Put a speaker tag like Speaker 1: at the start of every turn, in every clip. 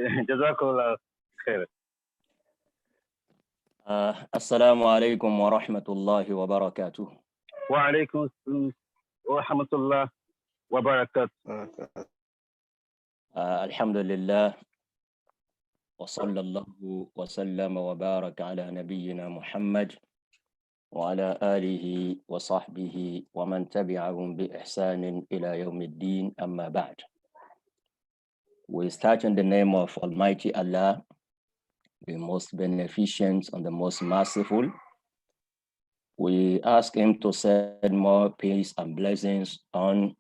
Speaker 1: Jazakallah khair.
Speaker 2: Assalamu alaikum wa rahmatullahi wa barakatuh.
Speaker 1: Wa alaikum wa rahmatullah wa barakatuh.
Speaker 2: Alhamdulillah. Wa sallallahu wa sallama wa baraka ala nabiyyina Muhammad wa ala alihi wa sahbihi wa man tabi'ahum bi ihsanin ila yawmiddin amma ba'd. We start in the name of Almighty Allah, the most beneficent and the most merciful. We ask him to send more peace and blessings on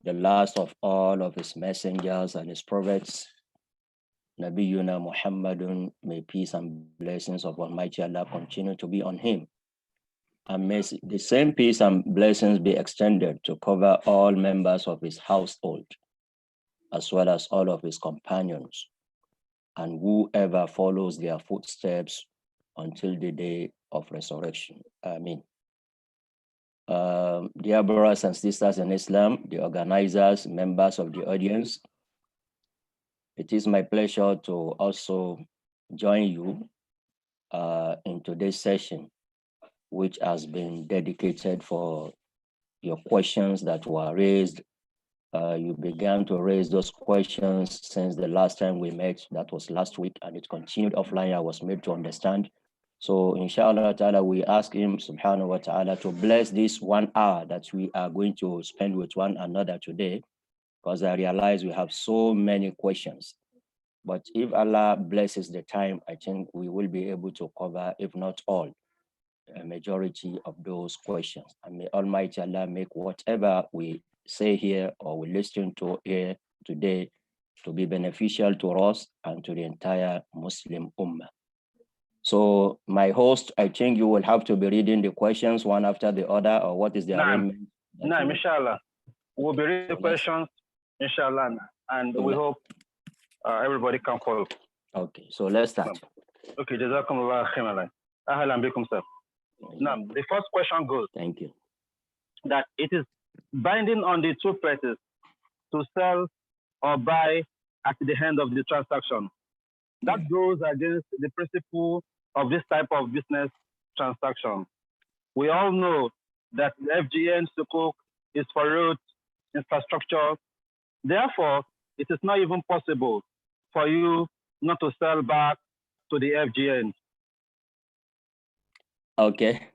Speaker 2: the last of all of his messengers and his prophets, Nabiyuna Muhammadun. May peace and blessings of Almighty Allah continue to be on him. And may the same peace and blessings be extended to cover all members of his household, as well as all of his companions, and whoever follows their footsteps until the day of resurrection. Ameen. Dear brothers and sisters in Islam, the organizers, members of the audience, it is my pleasure to also join you in today's session, which has been dedicated for your questions that were raised. You began to raise those questions since the last time we met, that was last week, and it continued offline. I was made to understand. So inshallah ta'ala, we ask him subhanahu wa ta'ala to bless this 1 hour that we are going to spend with one another today, because I realize we have so many questions. But if Allah blesses the time, I think we will be able to cover, if not all, a majority of those questions. And may Almighty Allah make whatever we say here or we listen to here today to be beneficial to us and to the entire Muslim Ummah. So my host, I think you will have to be reading the questions one after the other, or what is the arrangement?
Speaker 1: No, inshallah. We'll be reading the questions, inshallah, and we hope everybody can follow.
Speaker 2: Okay, so let's start.
Speaker 1: Okay, Jazakumullah khairan. Ahlan bikum, sir. Now, the first question goes.
Speaker 2: Thank you.
Speaker 1: That it is binding on the two parties to sell or buy at the end of the transaction. That goes against the principle of this type of business transaction. We all know that the FGN SUKUK is for road infrastructure. Therefore, it is not even possible for you not to sell back to the FGN.
Speaker 2: Okay.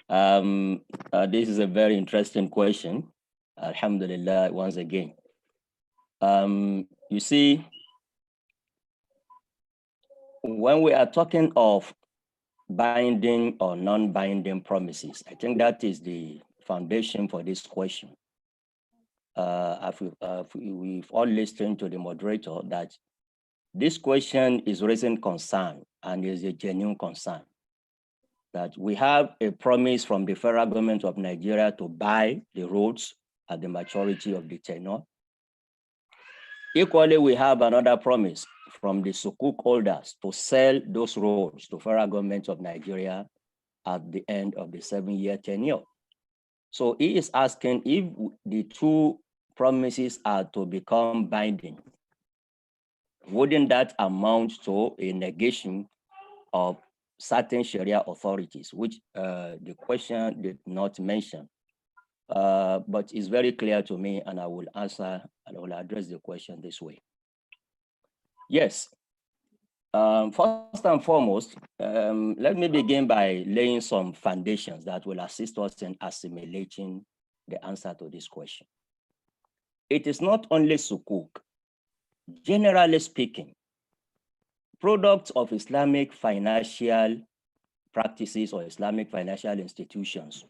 Speaker 2: This is a very interesting question. Alhamdulillah, once again. You see, when we are talking of binding or non-binding promises, I think that is the foundation for this question. We've all listened to the moderator that this question is raising concern, and is a genuine concern, that we have a promise from the federal government of Nigeria to buy the roads at the maturity of the tenure. Equally, we have another promise from the SUKUK holders to sell those roads to federal government of Nigeria at the end of the 7-year tenure. So he is asking if the two promises are to become binding, wouldn't that amount to a negation of certain Sharia authorities, which the question did not mention, but it's very clear to me, and I will answer and I will address the question this way. Yes. First and foremost, let me begin by laying some foundations that will assist us in assimilating the answer to this question. It is not only SUKUK. Generally speaking, products of Islamic financial practices or Islamic financial institutions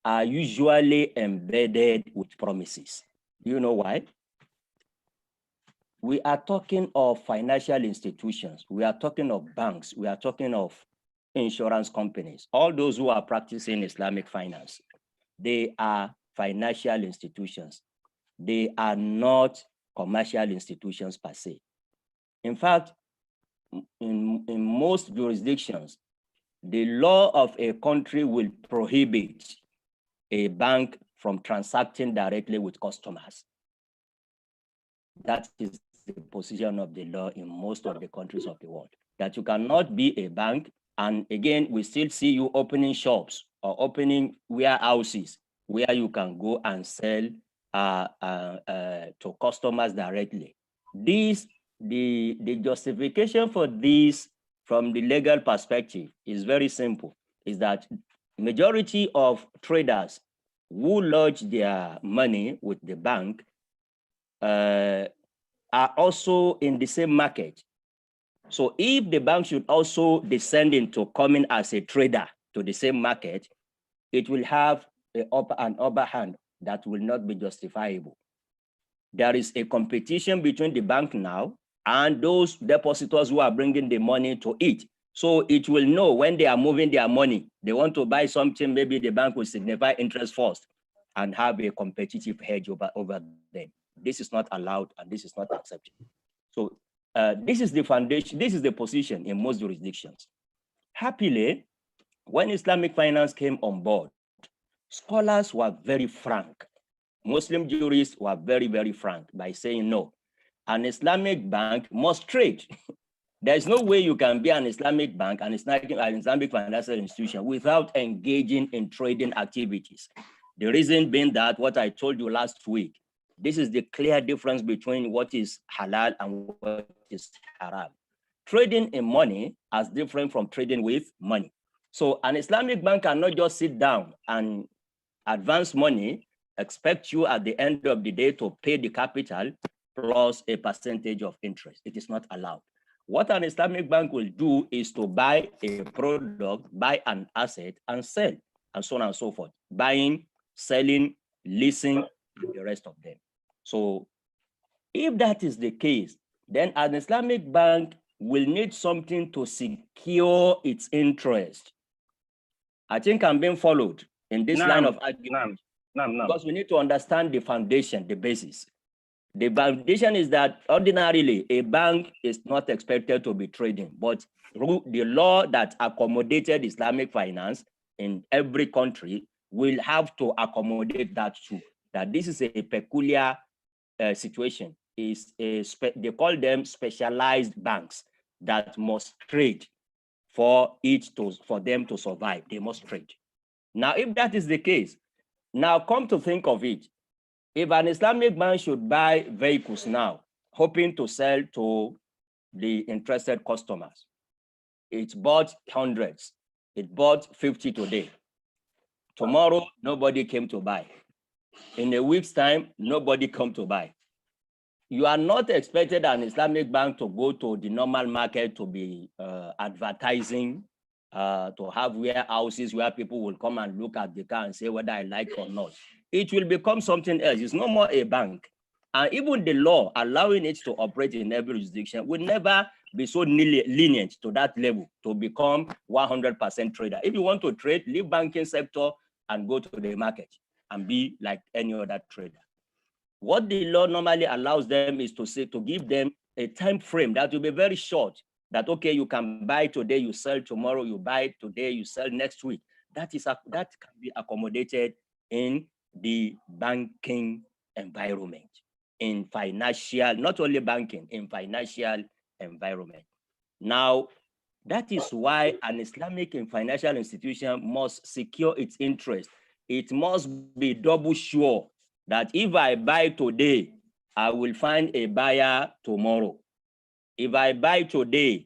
Speaker 2: are usually embedded with promises. Do you know why? We are talking of financial institutions. We are talking of banks. We are talking of insurance companies. All those who are practicing Islamic finance, they are financial institutions. They are not commercial institutions per se. In fact, in most jurisdictions, the law of a country will prohibit a bank from transacting directly with customers. That is the position of the law in most of the countries of the world, that you cannot be a bank. And again, we still see you opening shops or opening warehouses where you can go and sell to customers directly. The justification for this from the legal perspective is very simple, is that majority of traders who lodge their money with the bank are also in the same market. So if the bank should also descend into coming as a trader to the same market, it will have an upper hand that will not be justifiable. There is a competition between the bank now and those depositors who are bringing the money to it. So it will know when they are moving their money, they want to buy something, maybe the bank will signify interest first and have a competitive hedge over them. This is not allowed and this is not accepted. So this is the foundation, this is the position in most jurisdictions. Happily, when Islamic finance came on board, scholars were very frank. Muslim jurists were very, very frank by saying no. An Islamic bank must trade. There's no way you can be an Islamic bank, an Islamic financial institution without engaging in trading activities. The reason being that what I told you last week, this is the clear difference between what is halal and what is haram. Trading in money is different from trading with money. So an Islamic bank cannot just sit down and advance money, expect you at the end of the day to pay the capital plus a percentage of interest. It is not allowed. What an Islamic bank will do is to buy a product, buy an asset and sell, and so on and so forth. Buying, selling, leasing, the rest of them. So if that is the case, then an Islamic bank will need something to secure its interest. I think I'm being followed in this line of argument. Because we need to understand the foundation, the basis. The foundation is that ordinarily a bank is not expected to be trading, but the law that accommodated Islamic finance in every country will have to accommodate that too. That this is a peculiar situation. They call them specialized banks that must trade for them to survive. They must trade. Now, if that is the case, now come to think of it, if an Islamic bank should buy vehicles now, hoping to sell to the interested customers, it bought hundreds, it bought 50 today. Tomorrow, nobody came to buy. In a week's time, nobody come to buy. You are not expected an Islamic bank to go to the normal market to be advertising, to have warehouses where people will come and look at the car and say whether I like or not. It will become something else. It's no more a bank. And even the law allowing it to operate in every jurisdiction will never be so lenient to that level to become 100% trader. If you want to trade, leave banking sector and go to the market and be like any other trader. What the law normally allows them is to say, to give them a time frame that will be very short, that, okay, you can buy today, you sell tomorrow, you buy today, you sell next week. That can be accommodated in the banking environment, in financial, not only banking, in financial environment. Now, that is why an Islamic and financial institution must secure its interest. It must be double sure that if I buy today, I will find a buyer tomorrow. If I buy today,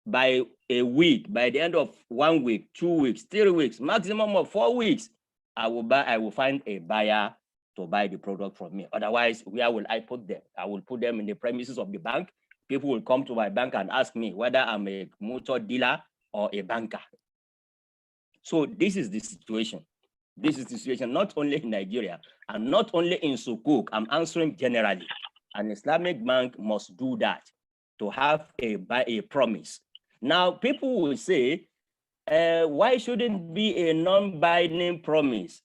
Speaker 2: by a week, by the end of 1 week, 2 weeks, 3 weeks, maximum of 4 weeks, I will find a buyer to buy the product from me. Otherwise, where will I put them? I will put them in the premises of the bank. People will come to my bank and ask me whether I'm a motor dealer or a banker. So this is the situation. This is the situation not only in Nigeria and not only in SUKUK. I'm answering generally. An Islamic bank must do that to have a promise. Now, people will say, why shouldn't it be a non-binding promise?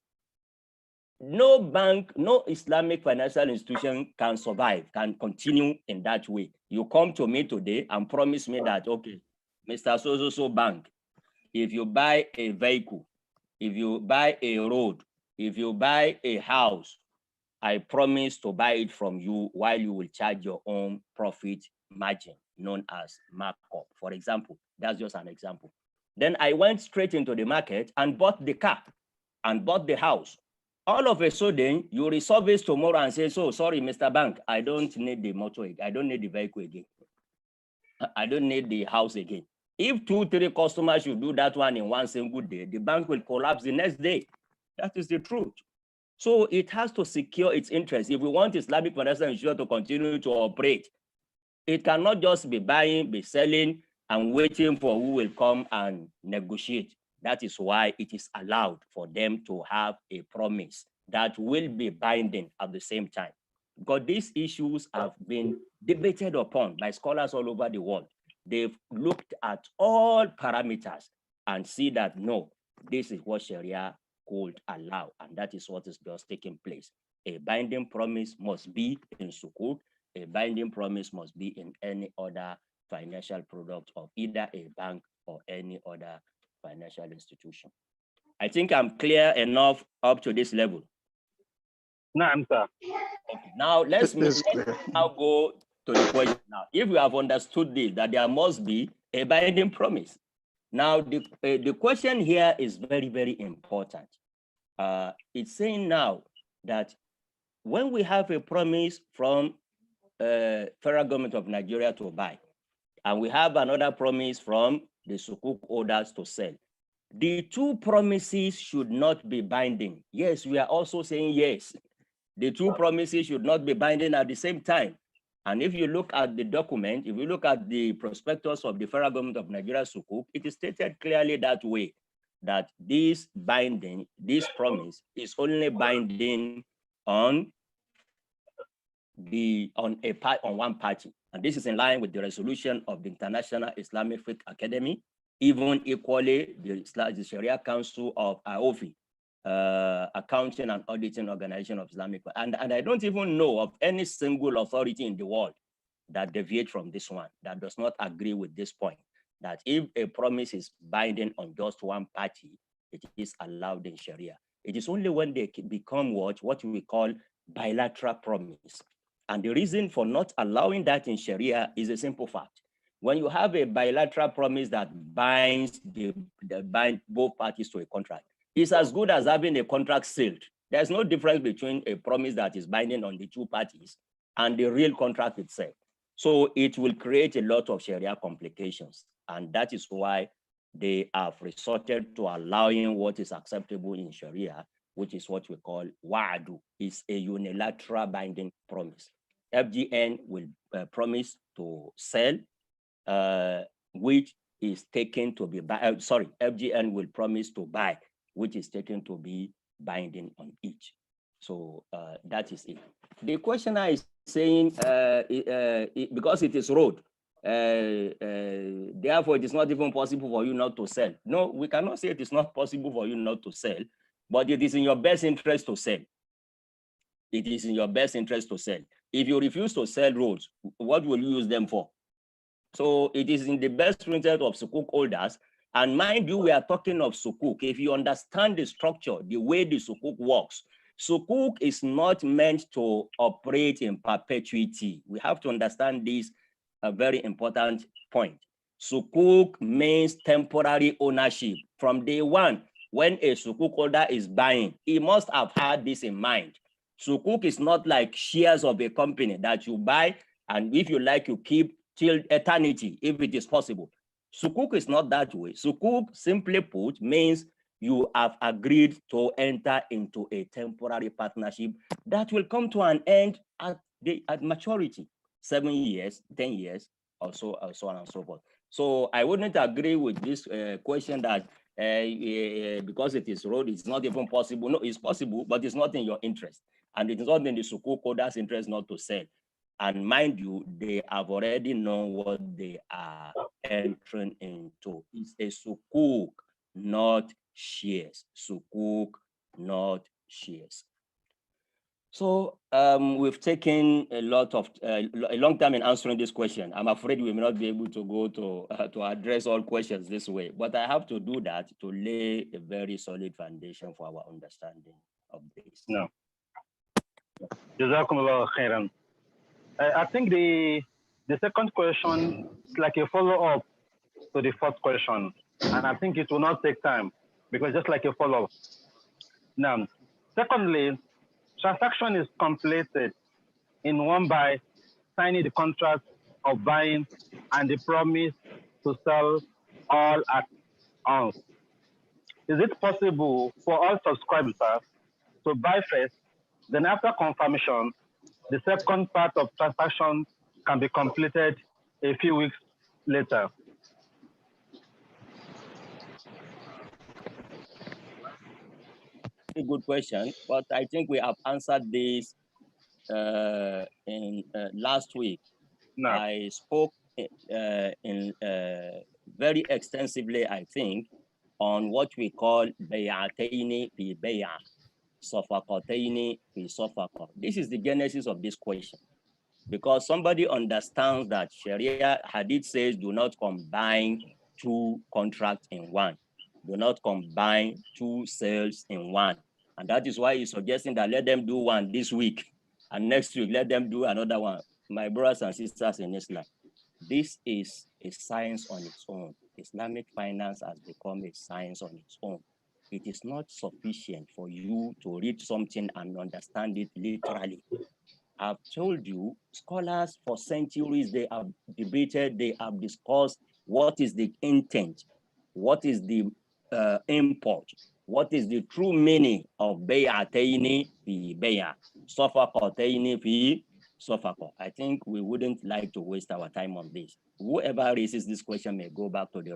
Speaker 2: No bank, no Islamic financial institution can survive, can continue in that way. You come to me today and promise me that, okay, Mr. So bank, if you buy a vehicle, if you buy a road, if you buy a house, I promise to buy it from you while you will charge your own profit margin, known as markup. For example, that's just an example. Then I went straight into the market and bought the car and bought the house. All of a sudden, you resurface tomorrow and say, so sorry, Mr. Bank, I don't need the motor, I don't need the vehicle again. I don't need the house again. If 2, 3 customers should do that one in one single day, the bank will collapse the next day. That is the truth. So it has to secure its interest. If we want Islamic financial institution to continue to operate, it cannot just be buying, be selling, and waiting for who will come and negotiate. That is why it is allowed for them to have a promise that will be binding at the same time. Because these issues have been debated upon by scholars all over the world. They've looked at all parameters and see that, no, this is what Sharia could allow, and that is what is just taking place. A binding promise must be in Sukuk. A binding promise must be in any other financial product of either a bank or any other financial institution. I think I'm clear enough up to this level.
Speaker 1: No, sir.
Speaker 2: Okay, now let's now go to the question. Now, if you have understood this, that there must be a binding promise. Now, the question here is very, very important. It's saying now that when we have a promise from federal government of Nigeria to buy, and we have another promise from the Sukuk holders to sell, the two promises should not be binding. Yes, we are also saying yes. The two promises should not be binding at the same time. And if you look at the document, if you look at the prospectus of the federal government of Nigeria Sukuk, it is stated clearly that way, that this binding, this promise is only binding on one party. And this is in line with the resolution of the International Islamic Fiqh Academy, even equally the Sharia Council of AOFI, Accounting and Auditing Organization of Islamic. And I don't even know of any single authority in the world that deviates from this one, that does not agree with this point, that if a promise is binding on just one party, it is allowed in Sharia. It is only when they become what we call bilateral promise. And the reason for not allowing that in Sharia is a simple fact. When you have a bilateral promise that binds both parties to a contract, it's as good as having a contract sealed. There's no difference between a promise that is binding on the two parties and the real contract itself. So it will create a lot of Sharia complications. And that is why they have resorted to allowing what is acceptable in Sharia, which is what we call wa'adu. It's a unilateral binding promise. FGN will promise to sell, which is taken to be, FGN will promise to buy, which is taken to be binding on each. So that is it. The questioner is saying, because it is road, therefore it is not even possible for you not to sell. No, we cannot say it is not possible for you not to sell, but it is in your best interest to sell. It is in your best interest to sell. If you refuse to sell roads, what will you use them for? So it is in the best interest of Sukuk holders. And mind you, we are talking of Sukuk. If you understand the structure, the way the Sukuk works, Sukuk is not meant to operate in perpetuity. We have to understand this, a very important point. Sukuk means temporary ownership. From day one, when a Sukuk holder is buying, he must have had this in mind. Sukuk is not like shares of a company that you buy, and if you like, you keep till eternity, if it is possible. Sukuk is not that way. Sukuk, simply put, means you have agreed to enter into a temporary partnership that will come to an end at maturity, 7 years, 10 years, or so on and so forth. So I wouldn't agree with this question that because it is road, it's not even possible. No, it's possible, but it's not in your interest. And it is not in the Sukuk holder's interest not to sell. And mind you, they have already known what they are entering into. It's a Sukuk, not shares. Sukuk, not shares. So we've taken a long time in answering this question. I'm afraid we may not be able to go to address all questions this way, but I have to do that to lay a very solid foundation for our understanding of this.
Speaker 1: No. Jazakumullah khairan. I think the second question is like a follow-up to the first question, and I think it will not take time because just like a follow-up. Now, secondly, transaction is completed in one by signing the contract of buying and the promise to sell all at once. Is it possible for all subscribers to buy first, then after confirmation, the second part of transaction can be completed a few weeks later?
Speaker 2: A good question, but I think we have answered this in last week.
Speaker 1: No.
Speaker 2: I spoke very extensively, I think, on what we call bay'ataini fi bay'a, safaqataini fi safaqa. This is the genesis of this question, because somebody understands that Sharia hadith says do not combine two contracts in one. Do not combine two sales in one. And that is why he's suggesting that let them do one this week and next week let them do another one. My brothers and sisters in Islam, this is a science on its own. Islamic finance has become a science on its own. It is not sufficient for you to read something and understand it literally. I've told you, scholars for centuries, they have debated, they have discussed what is the intent, what is the import, what is the true meaning of bay'ataini fi bay'a, safaqataini fi safaqa. I think we wouldn't like to waste our time on this. Whoever raises this question may go back to the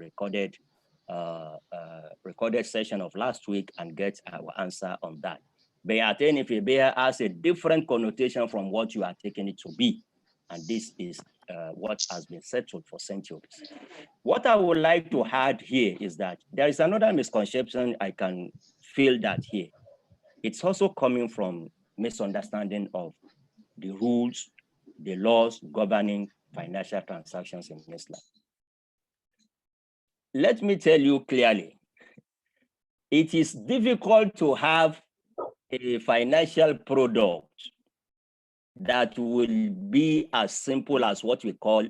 Speaker 2: recorded session of last week and get our answer on that. Bay'ataini fi bay'a has a different connotation from what you are taking it to be. And this is what has been settled for centuries. What I would like to add here is that there is another misconception I can feel that here. It's also coming from misunderstanding of the rules, the laws governing financial transactions in Islam. Let me tell you clearly, it is difficult to have a financial product that will be as simple as what we call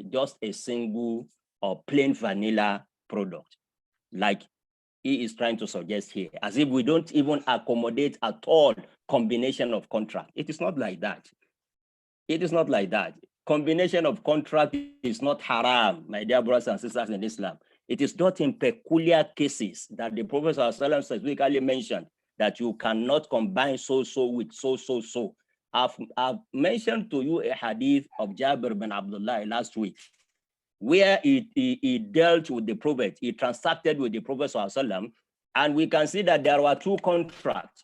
Speaker 2: just a single or plain vanilla product, like he is trying to suggest here, as if we don't even accommodate at all combination of contract. It is not like that. It is not like that. Combination of contract is not haram, my dear brothers and sisters in Islam. It is not in peculiar cases that the Prophet ﷺ specifically mentioned that you cannot combine so-so with so-so-so. I've mentioned to you a hadith of Jabir bin Abdullah last week, where he dealt with the Prophet, he transacted with the Prophet ﷺ, and we can see that there were two contracts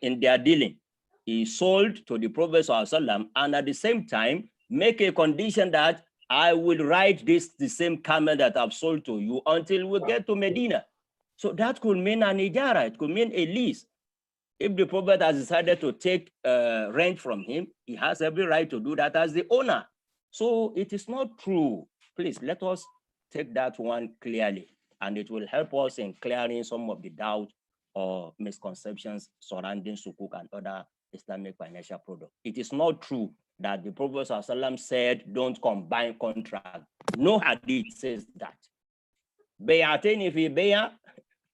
Speaker 2: in their dealing. He sold to the Prophet ﷺ, and at the same time, make a condition that I will ride the same camel that I've sold to you until we get to Medina. So that could mean an ijara, it could mean a lease. If the Prophet has decided to take rent from him, he has every right to do that as the owner. So it is not true. Please, let us take that one clearly, and it will help us in clearing some of the doubt or misconceptions surrounding sukuk and other Islamic financial products. It is not true that the Prophet ﷺ said, don't combine contract. No hadith says that. Bay'ataini fi bay'a,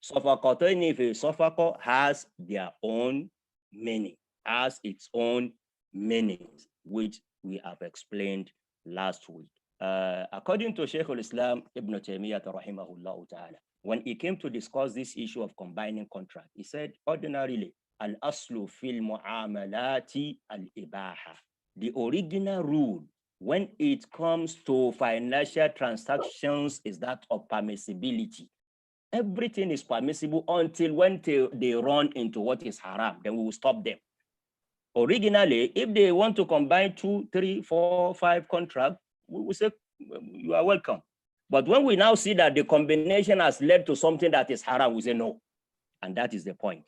Speaker 2: safaqataini fi safaqa has their own meaning, has its own meanings, which we have explained last week. According to Shaykh al-Islam Ibn Taymiyyah rahimahullah ta'ala, when he came to discuss this issue of combining contract, he said, ordinarily, al-aslu fil mu'amalati al-ibaha. The original rule when it comes to financial transactions is that of permissibility. Everything is permissible until when they run into what is haram, then we will stop them. Originally, if they want to combine 2, 3, 4, 5 contracts, we will say, you are welcome. But when we now see that the combination has led to something that is haram, we say no. And that is the point.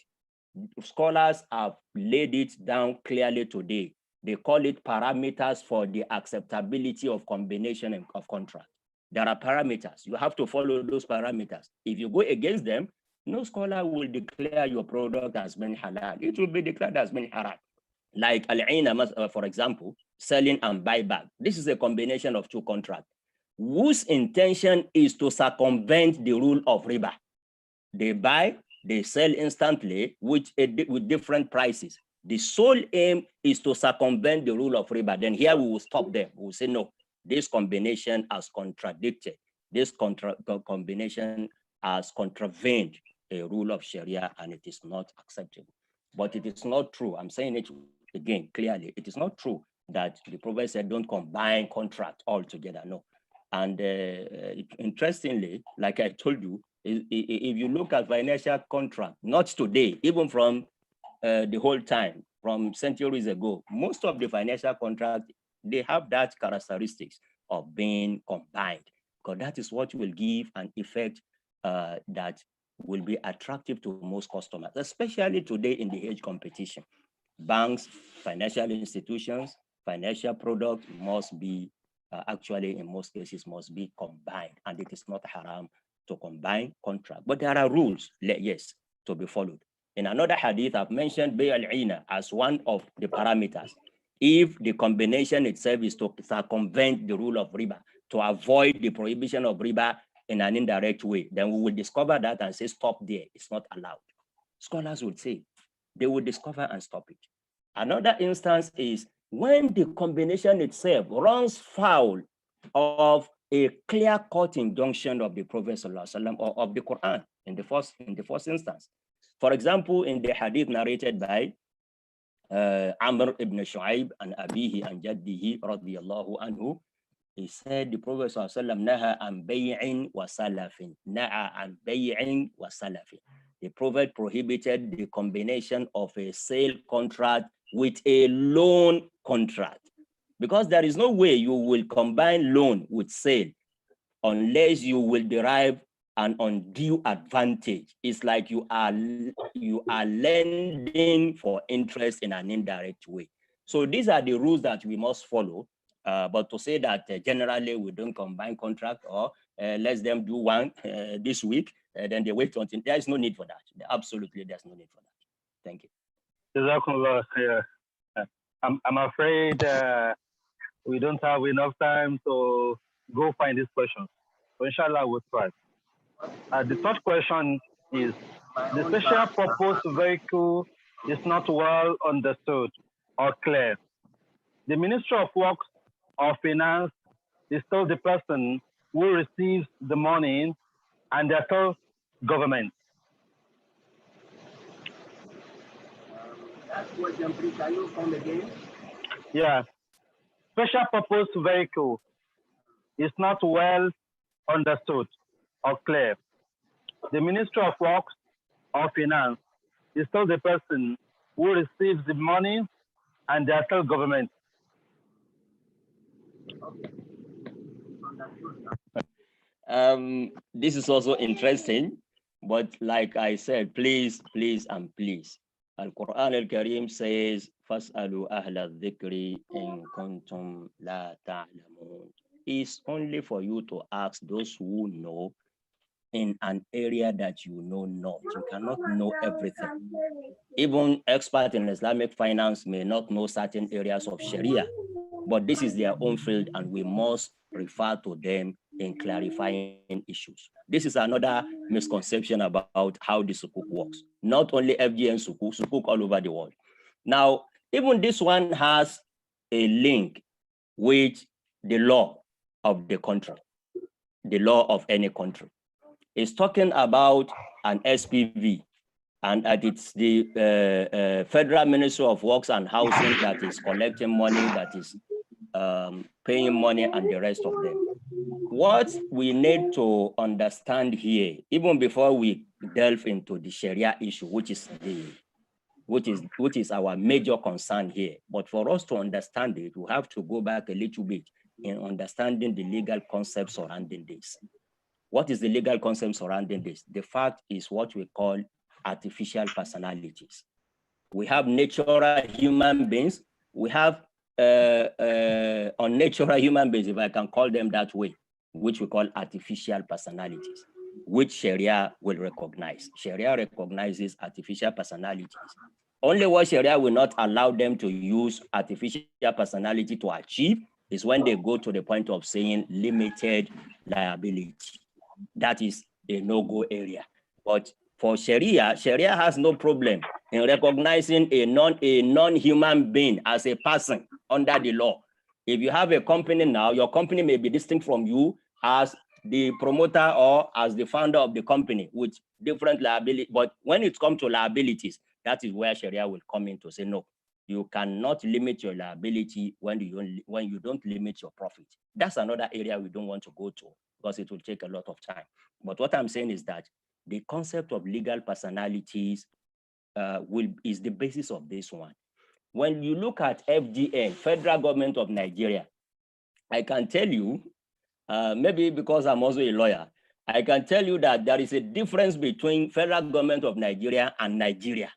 Speaker 2: Scholars have laid it down clearly today. They call it parameters for the acceptability of combination of contract. There are parameters. You have to follow those parameters. If you go against them, No scholar will declare your product as being halal. It will be declared as being haram. Like al-aina, for example, selling and buyback. This is a combination of two contracts, whose intention is to circumvent the rule of riba. They buy, they sell instantly with different prices. The sole aim is to circumvent the rule of riba. Then here we will stop them. We will say, no, this combination has contradicted. This combination has contravened a rule of Sharia, and it is not acceptable. But it is not true. I'm saying it again clearly. It is not true that the Prophet said don't combine contract altogether. No. And interestingly, like I told you, if you look at financial contract, not today, even from the whole time, from centuries ago, most of the financial contracts, they have that characteristics of being combined, because that is what will give an effect that will be attractive to most customers, especially today in the age competition. Banks, financial institutions, financial products must be, actually in most cases, must be combined, and it is not haram to combine contract. But there are rules, yes, to be followed. In another hadith, I've mentioned bay al-ina as one of the parameters. If the combination itself is to circumvent the rule of riba, to avoid the prohibition of riba in an indirect way, then we will discover that and say, stop there, it's not allowed. Scholars would say, they will discover and stop it. Another instance is when the combination itself runs foul of a clear-cut injunction of the Prophet ﷺ or of the Quran in the first instance. For example, in the hadith narrated by Amr ibn Shu'aib and Abihi and Jaddihi radiyallahu anhu, he said the Prophet ﷺ naha an bay'in wa salafin, na'a an bay'in wa salafin. The Prophet prohibited the combination of a sale contract with a loan contract, because there is no way you will combine loan with sale unless you will derive an undue advantage. It's like you are lending for interest in an indirect way. So these are the rules that we must follow. But to say that generally we don't combine contract, or let them do one this week, then they wait until, there is no need for that. Absolutely, there's no need for that. Thank you.
Speaker 1: I'm afraid we don't have enough time to go find these questions. So inshallah, we'll try. The third question is, the special purpose vehicle is not well understood or clear. The Ministry of Works or Finance is still the person who receives the money, and they're still government.
Speaker 3: That question, please, can you come again?
Speaker 1: Yeah. Special purpose vehicle is not well understood or clear. The Ministry of Works or Finance is still the person who receives the money, and they are still government.
Speaker 2: This is also interesting, but like I said, please, and please. Al-Quran al-Karim says, فَاسْأَلُوا أَهْلَ الذِّكْرِ إِن كُنْتُمْ لَا تَعْلَمُونَ. It's only for you to ask those who know in an area that you know not. You cannot know everything. Even experts in Islamic finance may not know certain areas of Sharia, but this is their own field, and we must refer to them in clarifying issues. This is another misconception about how the SUKUK works. Not only FGN SUKUK all over the world. Now, even this one has a link with the law of the country, the law of any country. It's talking about an SPV, and that it's the Federal Ministry of Works and Housing that is collecting money, that is paying money, and the rest of them. What we need to understand here, even before we delve into the Sharia issue, which is our major concern here, but for us to understand it, we have to go back a little bit in understanding the legal concept surrounding this. What is the legal concept surrounding this? The fact is what we call artificial personalities. We have natural human beings. We have unnatural human beings, if I can call them that way, which we call artificial personalities. which Sharia will recognize. Sharia recognizes artificial personalities. Only what Sharia will not allow them to use artificial personality to achieve is when they go to the point of saying limited liability. That is a no-go area. But for Sharia, Sharia has no problem in recognizing a non-human being as a person under the law. If you have a company now, your company may be distinct from you as the promoter or as the founder of the company with different liability. But when it comes to liabilities, that is where Sharia will come in to say, no, you cannot limit your liability when you don't limit your profit. That's another area we don't want to go to because it will take a lot of time. But what I'm saying is that the concept of legal personalities is the basis of this one. When you look at FGN, Federal Government of Nigeria, I can tell you, maybe because I'm also a lawyer, I can tell you that there is a difference between Federal Government of Nigeria and Nigeria.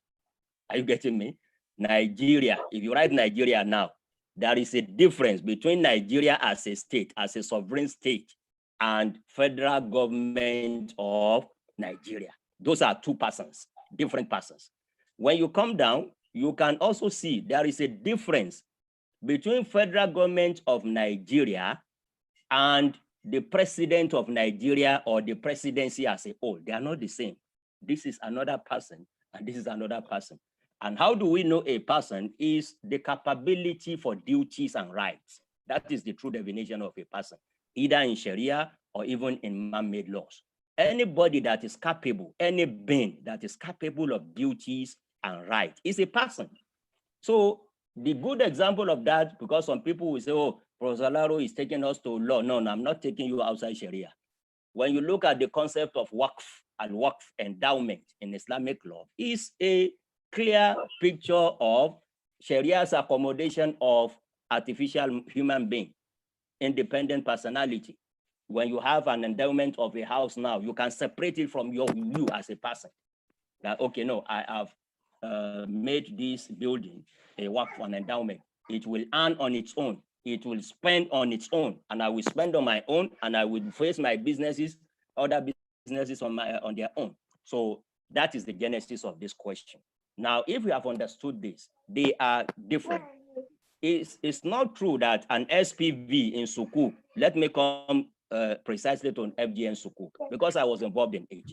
Speaker 2: Are you getting me? Nigeria, if you write Nigeria now, there is a difference between Nigeria as a state, as a sovereign state, and Federal Government of Nigeria. Those are two persons, different persons. When you come down, you can also see there is a difference between Federal Government of Nigeria and the President of Nigeria or the presidency as a whole. They are not the same. This is another person and this is another person. And how do we know a person is the capability for duties and rights. That is the true definition of a person, either in Sharia or even in man-made laws. Anybody that is capable, any being that is capable of duties and rights is a person. So the good example of that, because some people will say, oh, Prof. Aláró is taking us to law. No, I'm not taking you outside Sharia. When you look at the concept of waqf and waqf endowment in Islamic law, is a clear picture of Sharia's accommodation of artificial human being, independent personality. When you have an endowment of a house now, you can separate it from you as a person. That, okay, no, I have made this building a work for an endowment. It will earn on its own. It will spend on its own, and I will spend on my own, and I will face my businesses, other businesses on their own. So that is the genesis of this question. Now, if we have understood this, they are different. It's not true that an SPV in SUKUK, let me come precisely to an FGN SUKUK, because I was involved in it.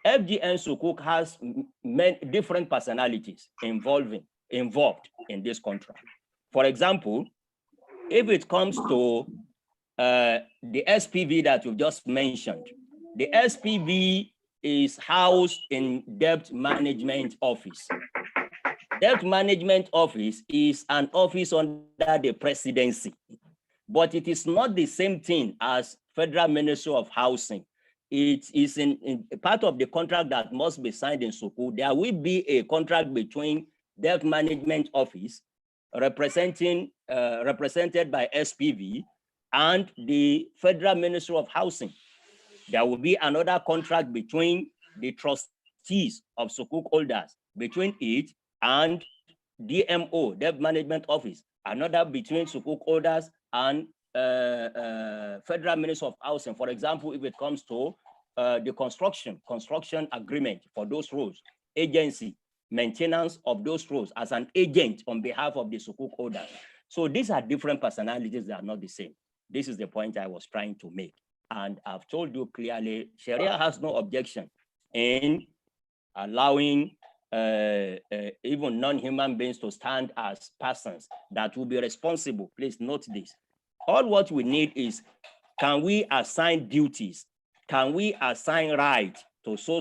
Speaker 2: FGN SUKUK has many different personalities involved in this contract. For example, if it comes to the SPV that you just mentioned, the SPV is housed in Debt Management Office. Debt Management Office is an office under the presidency, but it is not the same thing as Federal Ministry of Housing. It is in part of the contract that must be signed in SUKUK. There will be a contract between Debt Management Office, represented by SPV, and the Federal Ministry of Housing. There will be another contract between the trustees of SUKUK holders, between it and DMO, Debt Management Office, another between SUKUK holders and Federal Ministry of Housing. For example, if it comes to the construction agreement for those roads, agency, maintenance of those roads as an agent on behalf of the SUKUK holders. So these are different personalities that are not the same. This is the point I was trying to make. And I've told you clearly, Sharia has no objection in allowing even non-human beings to stand as persons that will be responsible. Please note this. All what we need is, can we assign duties? Can we assign rights to so?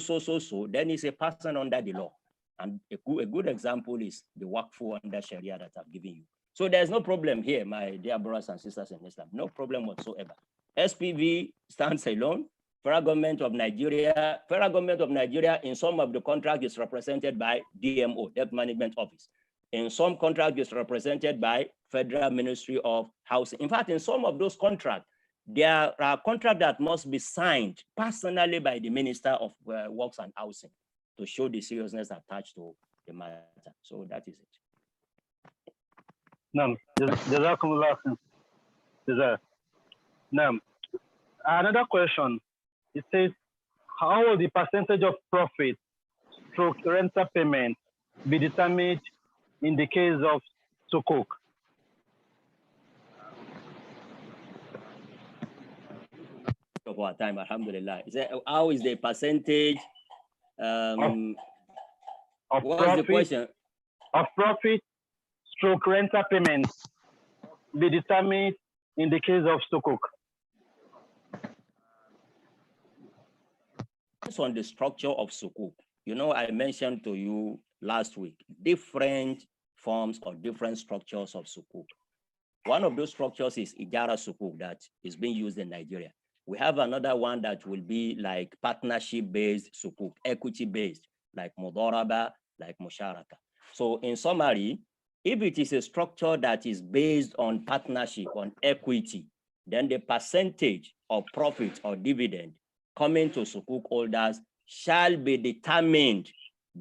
Speaker 2: Then it's a person under the law. And a good example is the Waqf under Sharia that I've given you. So there's no problem here, my dear brothers and sisters in Islam, no problem whatsoever. SPV stands alone. Federal Government of Nigeria in some of the contract is represented by DMO, Debt Management Office. In some contract is represented by Federal Ministry of Housing. In fact, in some of those contracts, there are contracts that must be signed personally by the Minister of Works and Housing to show the seriousness attached to the matter. So that is it.
Speaker 1: No, now, another question. It says, how will the percentage of profit stroke rental payment be determined in the case of SUKUK?
Speaker 2: Of our time, alhamdulillah. How is the percentage?
Speaker 1: Of
Speaker 2: What's
Speaker 1: profit,
Speaker 2: the question?
Speaker 1: Of profit stroke rental payment be determined in the case of SUKUK?
Speaker 2: Based on the structure of SUKUK, you know, I mentioned to you last week, different forms or different structures of SUKUK. One of those structures is Ijara SUKUK that is being used in Nigeria. We have another one that will be like partnership-based SUKUK, equity-based, like Mudoraba, like Musharaka. So in summary, if it is a structure that is based on partnership, on equity, then the percentage of profit or dividend coming to SUKUK holders shall be determined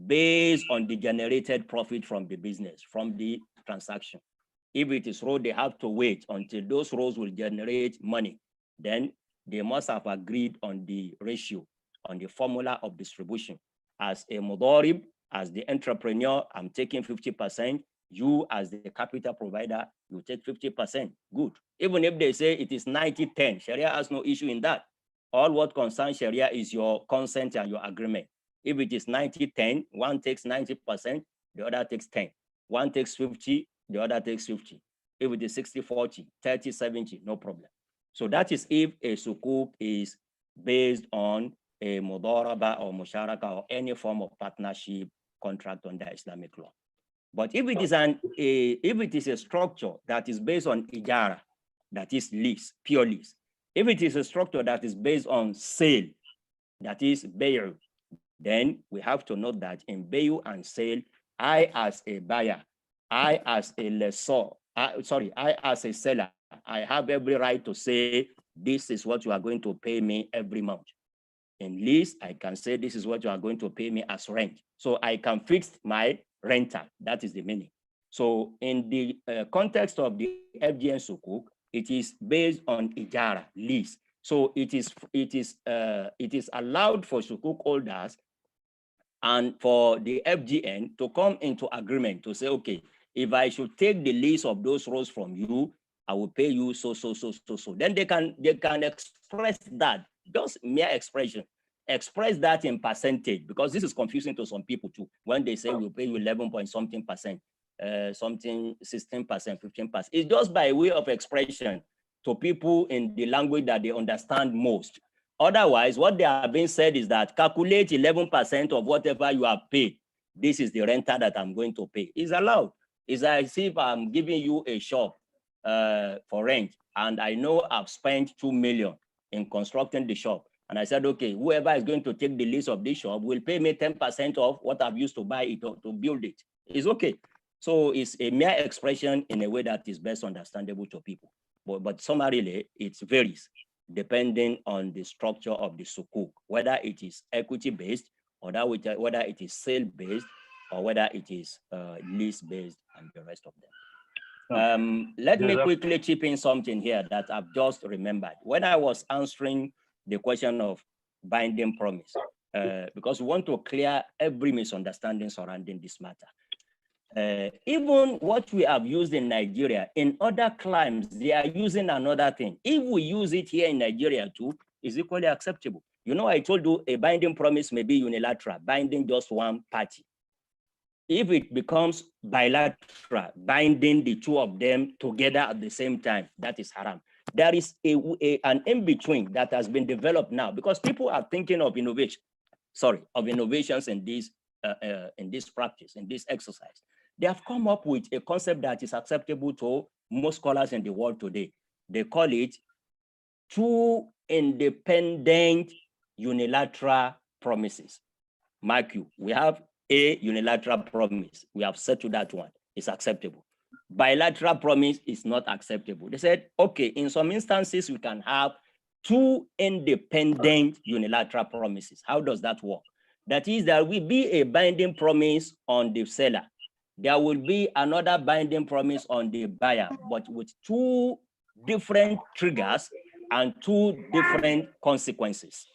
Speaker 2: based on the generated profit from the business, from the transaction. If it is road, they have to wait until those roads will generate money. Then they must have agreed on the ratio, on the formula of distribution. As a Mudorib, as the entrepreneur, I'm taking 50%. You as the capital provider, you take 50%. Good. Even if they say it is 90-10, Sharia has no issue in that. All what concerns Sharia is your consent and your agreement. If it is 90-10, one takes 90%, the other takes 10. One takes 50, the other takes 50. If it is 60-40, 30-70, no problem. So that is if a SUKUK is based on a Mudaraba or Musharaka or any form of partnership contract under Islamic law. But if it is a structure that is based on Ijara, that is lease, pure lease. If it is a structure that is based on sale, that is Bayu, then we have to note that in Bayu and sale, I as a buyer, I as a lessor, I as a seller, I have every right to say, this is what you are going to pay me every month. In lease, I can say, this is what you are going to pay me as rent. So I can fix my rental. That is the meaning. So in the context of the FGN SUKUK, it is based on Ijara, lease. So it is allowed for SUKUK holders and for the FGN to come into agreement to say, okay, if I should take the lease of those roads from you, I will pay you so. Then they can express that, just mere expression. Express that in percentage, because this is confusing to some people too. When they say we'll pay you 11 point something percent, something 16%, 15%. It's just by way of expression to people in the language that they understand most. Otherwise, what they are being said is that calculate 11% of whatever you have paid. This is the renter that I'm going to pay. It's allowed. It's as if I'm giving you a shop for rent, and I know I've spent 2 million in constructing the shop. And I said, okay, whoever is going to take the lease of this shop will pay me 10% of what I've used to buy it or to build it. It's okay. So it's a mere expression in a way that is best understandable to people. But summarily, it varies depending on the structure of the SUKUK, whether it is equity-based, or whether it is sale-based, or whether it is lease-based, and the rest of them. Let me quickly chip in something here that I've just remembered. When I was answering the question of binding promise, because we want to clear every misunderstanding surrounding this matter. Even what we have used in Nigeria, in other climes, they are using another thing. If we use it here in Nigeria too, it's equally acceptable. You know, I told you a binding promise may be unilateral, binding just one party. If it becomes bilateral, binding the two of them together at the same time, that is haram. There is an in-between that has been developed now, because people are thinking of innovations in this practice, in this exercise. They have come up with a concept that is acceptable to most scholars in the world today. They call it two independent unilateral promises. Mark you, we have a unilateral promise. We have settled that one. It's acceptable. Bilateral promise is not acceptable. They said, okay, in some instances, we can have two independent unilateral promises. How does that work? That is, there will be a binding promise on the seller. There will be another binding promise on the buyer, but with two different triggers and two different consequences.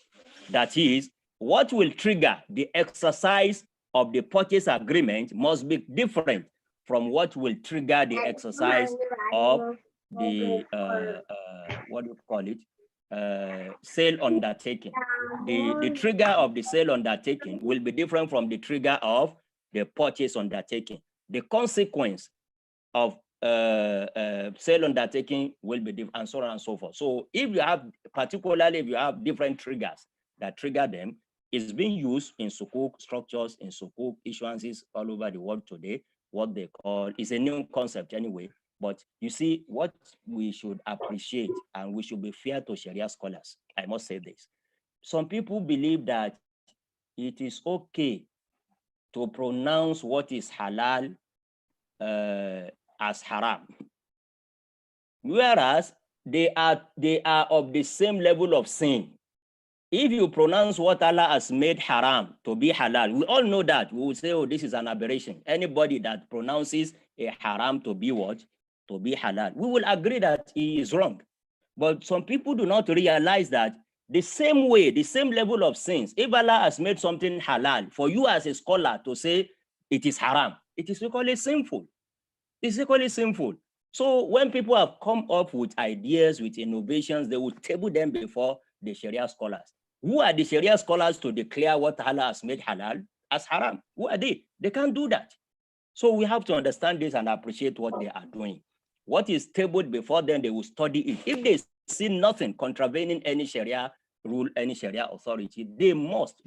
Speaker 2: That is, what will trigger the exercise of the purchase agreement must be different from what will trigger the exercise of the what do you call it, sale undertaking. The trigger of the sale undertaking will be different from the trigger of the purchase undertaking. The consequence of sale undertaking will be different, and so on and so forth. So if you have, particularly if you have different triggers that trigger them, it's being used in SUKUK structures, in SUKUK issuances all over the world today. What they call, is a new concept anyway, but you see, what we should appreciate, and we should be fair to Sharia scholars, I must say this. Some people believe that it is okay to pronounce what is halal as haram, whereas they are of the same level of sin. If you pronounce what Allah has made haram to be halal, we all know that. We will say, oh, this is an aberration. Anybody that pronounces a haram to be what? To be halal, we will agree that he is wrong. But some people do not realize that the same way, the same level of sins, if Allah has made something halal, for you as a scholar to say it is haram, it is equally sinful. It's equally sinful. So when people have come up with ideas, with innovations, they will table them before the Sharia scholars. Who are the Sharia scholars to declare what Allah has made halal as haram? Who are they? They can't do that. So we have to understand this and appreciate what they are doing. What is tabled before them, they will study it. If they see nothing contravening any Sharia rule, any Sharia authority, they must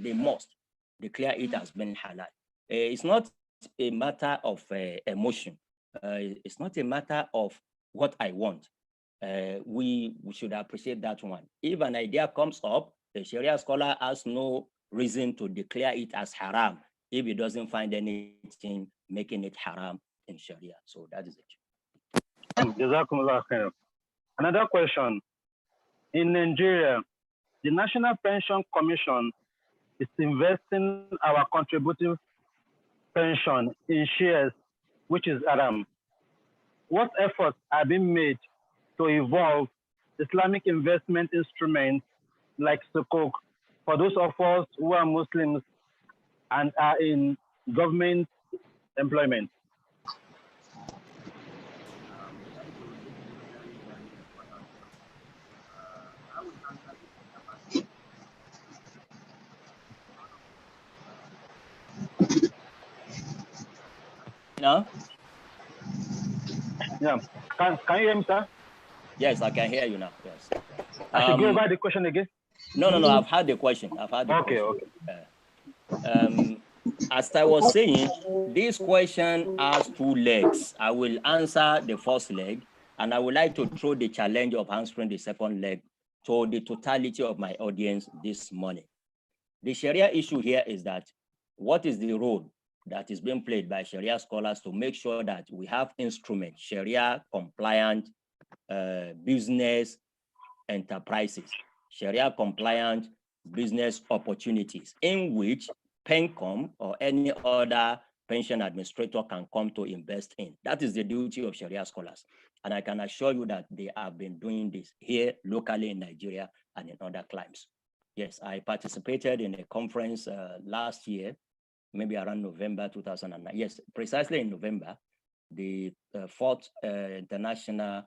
Speaker 2: declare it as being halal. It's not a matter of emotion. It's not a matter of what I want. We should appreciate that one. If an idea comes up, the Sharia scholar has no reason to declare it as haram if he doesn't find anything making it haram in Sharia. So that is it.
Speaker 1: Another question. In Nigeria, the National Pension Commission is investing our contributive pension in shares, which is haram. What efforts are being made to evolve Islamic investment instruments like SUKUK for those of us who are Muslims and are in government employment?
Speaker 2: No?
Speaker 1: Yeah. Can you hear me, sir?
Speaker 2: Yes, I can hear you now. Yes.
Speaker 1: I should go over the question again?
Speaker 2: No. I've had the question.
Speaker 1: Okay.
Speaker 2: As I was saying, this question has two legs. I will answer the first leg, and I would like to throw the challenge of answering the second leg to the totality of my audience this morning. The Sharia issue here is that what is the role that is being played by Sharia scholars to make sure that we have instruments, Sharia compliant business enterprises, Sharia compliant business opportunities in which PENCOM or any other pension administrator can come to invest in. That is the duty of Sharia scholars. And I can assure you that they have been doing this here locally in Nigeria and in other climes. Yes, I participated in a conference last year, maybe around November 2009. Yes, precisely in November, the fourth International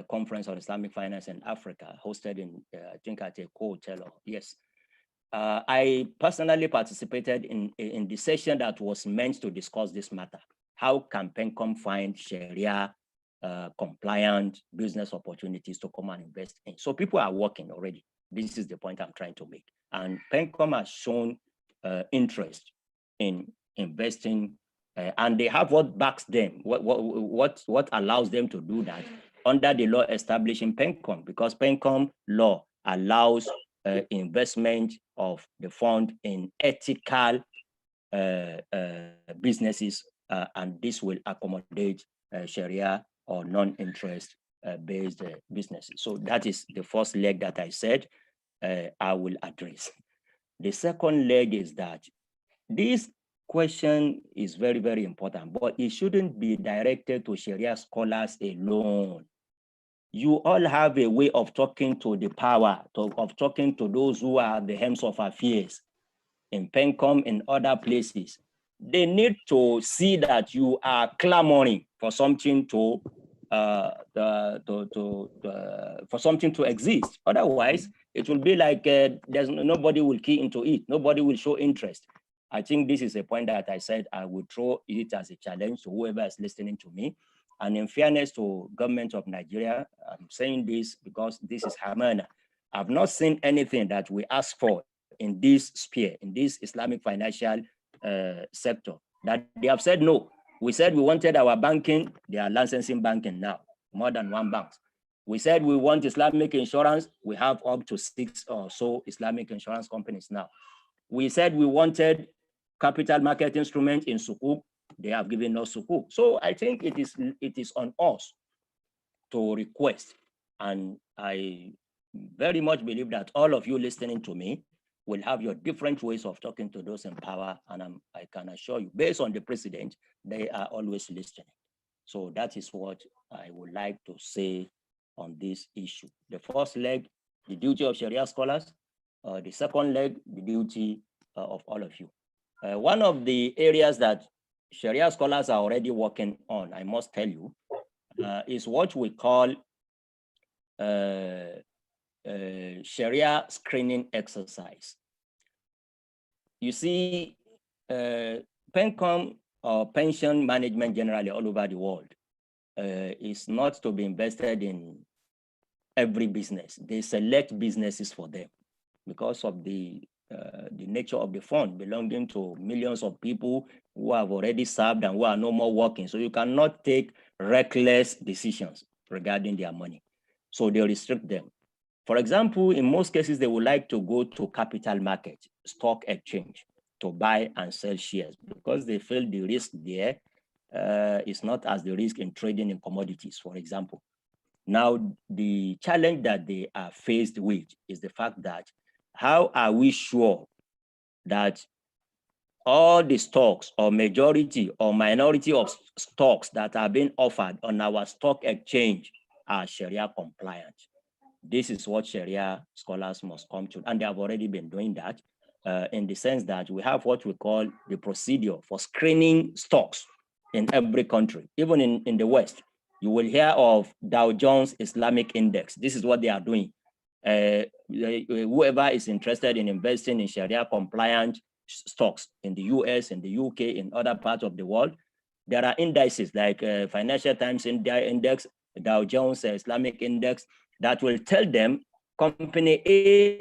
Speaker 2: Conference on Islamic Finance in Africa, hosted in, I think at a hotel. Yes. I personally participated in the session that was meant to discuss this matter. How can PENCOM find Sharia compliant business opportunities to come and invest in? So people are working already. This is the point I'm trying to make. And PENCOM has shown interest in investing, and they have what backs them, what allows them to do that under the law establishing PENCOM, because PENCOM law allows investment of the fund in ethical businesses, and this will accommodate Sharia or non-interest based businesses. So that is the first leg that I said I will address. The second leg is that this question is very, very important, but it shouldn't be directed to Sharia scholars alone. You all have a way of talking to the power, of talking to those who are the helms of affairs. in PENCOM, in other places, they need to see that you are clamoring for something for something to exist. Otherwise, it will be like nobody will key into it. Nobody will show interest. I think this is a point that I said I would throw it as a challenge to whoever is listening to me. And in fairness to government of Nigeria, I'm saying this because this is Hamana. I've not seen anything that we ask for in this sphere, in this Islamic financial sector, that they have said no. We said we wanted our banking, they are licensing banking now, more than one bank. We said we want Islamic insurance, we have up to 6 or so Islamic insurance companies now. We said we wanted capital market instrument in SUKUK, they have given us SUKUK. So I think it is on us to request, and I very much believe that all of you listening to me will have your different ways of talking to those in power, and I can assure you, based on the precedent, they are always listening. So that is what I would like to say on this issue. The first leg, the duty of Sharia scholars. The second leg, the duty of all of you. One of the areas that Sharia scholars are already working on, I must tell you, is what we call Sharia screening exercise. You see, PENCOM or pension management generally all over the world is not to be invested in every business. They select businesses for them because of the nature of the fund belonging to millions of people who have already served and who are no more working. So you cannot take reckless decisions regarding their money. So they restrict them. For example, in most cases, they would like to go to capital market, stock exchange, to buy and sell shares because they feel the risk there is not as the risk in trading in commodities, for example. Now, the challenge that they are faced with is the fact that how are we sure that all the stocks or majority or minority of stocks that are being offered on our stock exchange are Sharia compliant? This is what Sharia scholars must come to, and they have already been doing that in the sense that we have what we call the procedure for screening stocks in every country, even in the West. You will hear of Dow Jones Islamic Index. This is what they are doing. Whoever is interested in investing in Sharia compliant stocks in the US, in the UK, in other parts of the world, there are indices like Financial Times Index, Dow Jones Islamic Index, that will tell them company A,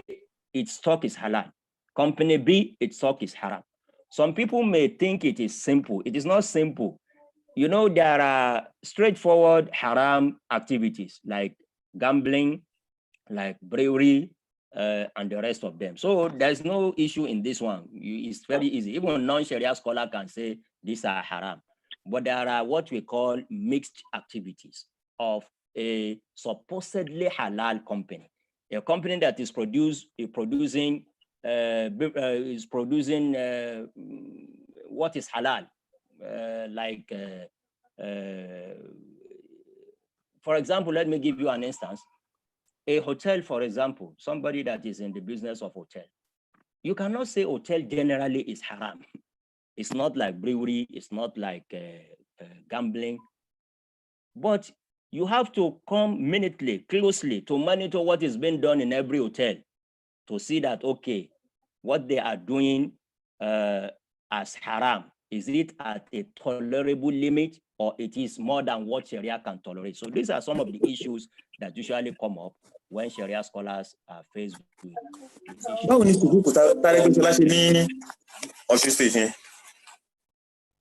Speaker 2: its stock is halal. Company B, its stock is haram. Some people may think it is simple. It is not simple. You know, there are straightforward haram activities like gambling, like brewery, and the rest of them. So there's no issue in this one. It's very easy. Even non-Sharia scholar can say these are haram. But there are what we call mixed activities of a supposedly halal company, a company that is producing what is halal, for example, let me give you an instance. A hotel, for example, somebody that is in the business of hotel, you cannot say hotel generally is haram. It's not like brewery, it's not like gambling, but you have to come minutely, closely to monitor what is being done in every hotel to see that, okay, what they are doing as haram, is it at a tolerable limit or it is more than what Sharia can tolerate? So these are some of the issues that usually come up when Sharia scholars are faced with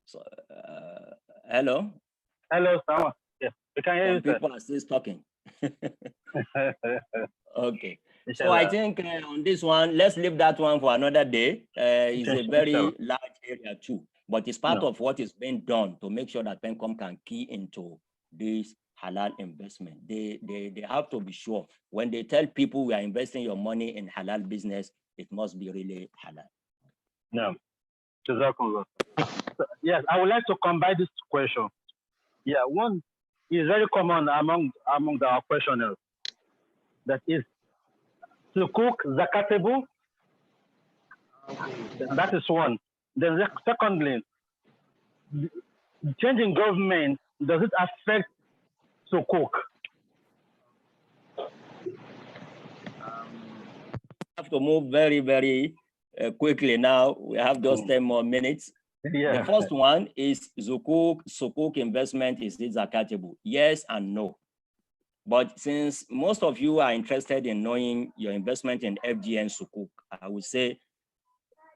Speaker 2: so, hello?
Speaker 1: Hello, Sama. Yes, we can hear you, sir.
Speaker 2: People are still talking. Okay. So
Speaker 1: Inshallah.
Speaker 2: I think on this one, let's leave that one for another day. It's a very large area too, but it's part of what is being done to make sure that PENCOM can key into this halal investment. They have to be sure when they tell people we are investing your money in halal business, it must be really halal.
Speaker 1: No. So, yes, I would like to combine this question. Yeah, one is very common among our questioners. That is, SUKUK zakatable? That is one. Then secondly, changing government, does it affect SUKUK?
Speaker 2: Have to move very, very quickly now. We have just 10 more minutes.
Speaker 1: Yeah.
Speaker 2: The first one is SUKUK investment, is it zakatable? Yes and no. But since most of you are interested in knowing your investment in FG and SUKUK, I would say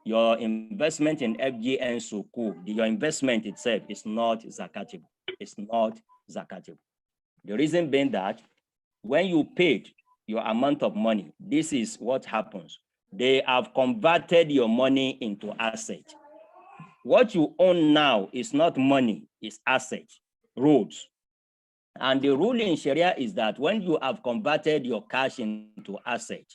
Speaker 2: your investment in FG and SUKUK, your investment itself is not zakatable. It's not zakatable. The reason being that when you paid your amount of money, this is what happens. They have converted your money into asset. What you own now is not money, it's asset, roads. And the rule in Sharia is that when you have converted your cash into asset,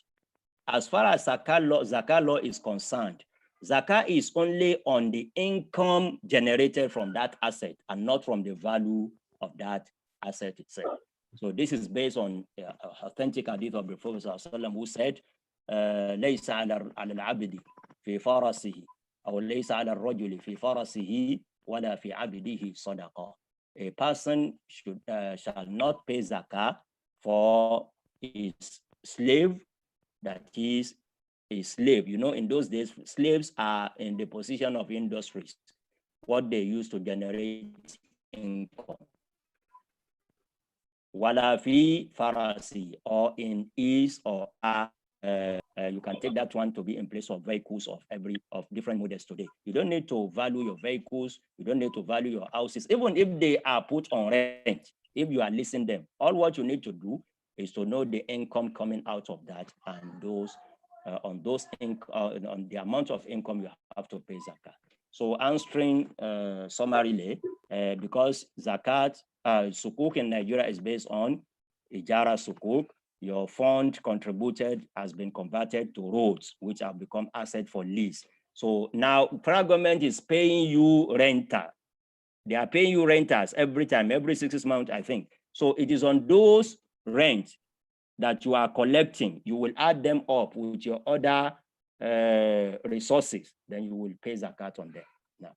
Speaker 2: as far as Zakah law is concerned, Zakah is only on the income generated from that asset and not from the value of that asset itself. So this is based on authentic hadith of the Prophet who said, ليس على العبد في فرسه أو ليس على الرجل في فرسه ولا في عبده صدقة. A person shall not pay zakah for his slave that is a slave. You know, in those days, slaves are in the position of industries, what they use to generate income. Wala fi farasi, or in is or are. You can take that one to be in place of vehicles of different models today. You don't need to value your vehicles. You don't need to value your houses, even if they are put on rent. If you are leasing them, all what you need to do is to know the income coming out of that, and those on the amount of income you have to pay zakat. So answering summarily, because zakat SUKUK in Nigeria is based on Ijara SUKUK. Your fund contributed has been converted to roads, which have become asset for lease. So now federal government is paying you renter. They are paying you renters every time, every 6 months, I think. So it is on those rents that you are collecting. You will add them up with your other resources, then you will pay zakat on them. Now,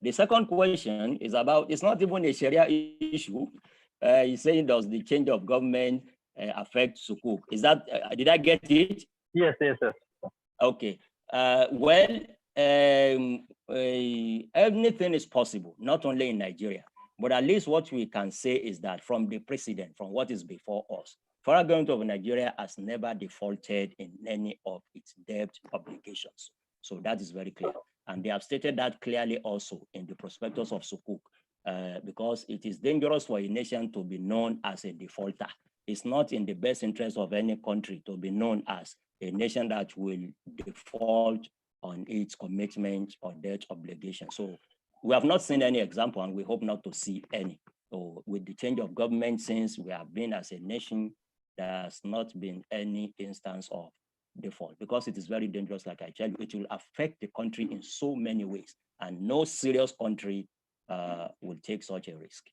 Speaker 2: the second question is about, it's not even a Sharia issue. He's saying, does the change of government affect SUKUK? Is that, did I get it?
Speaker 1: Yes, yes, yes.
Speaker 2: Okay. Well, everything is possible, not only in Nigeria, but at least what we can say is that from the precedent, from what is before us, federal government of Nigeria has never defaulted in any of its debt obligations. So that is very clear. And they have stated that clearly also in the prospectus of SUKUK, because it is dangerous for a nation to be known as a defaulter. It's not in the best interest of any country to be known as a nation that will default on its commitment or debt obligation. So we have not seen any example, and we hope not to see any. So with the change of government, since we have been as a nation, there has not been any instance of default, because it is very dangerous. Like I tell you, it will affect the country in so many ways, and no serious country will take such a risk.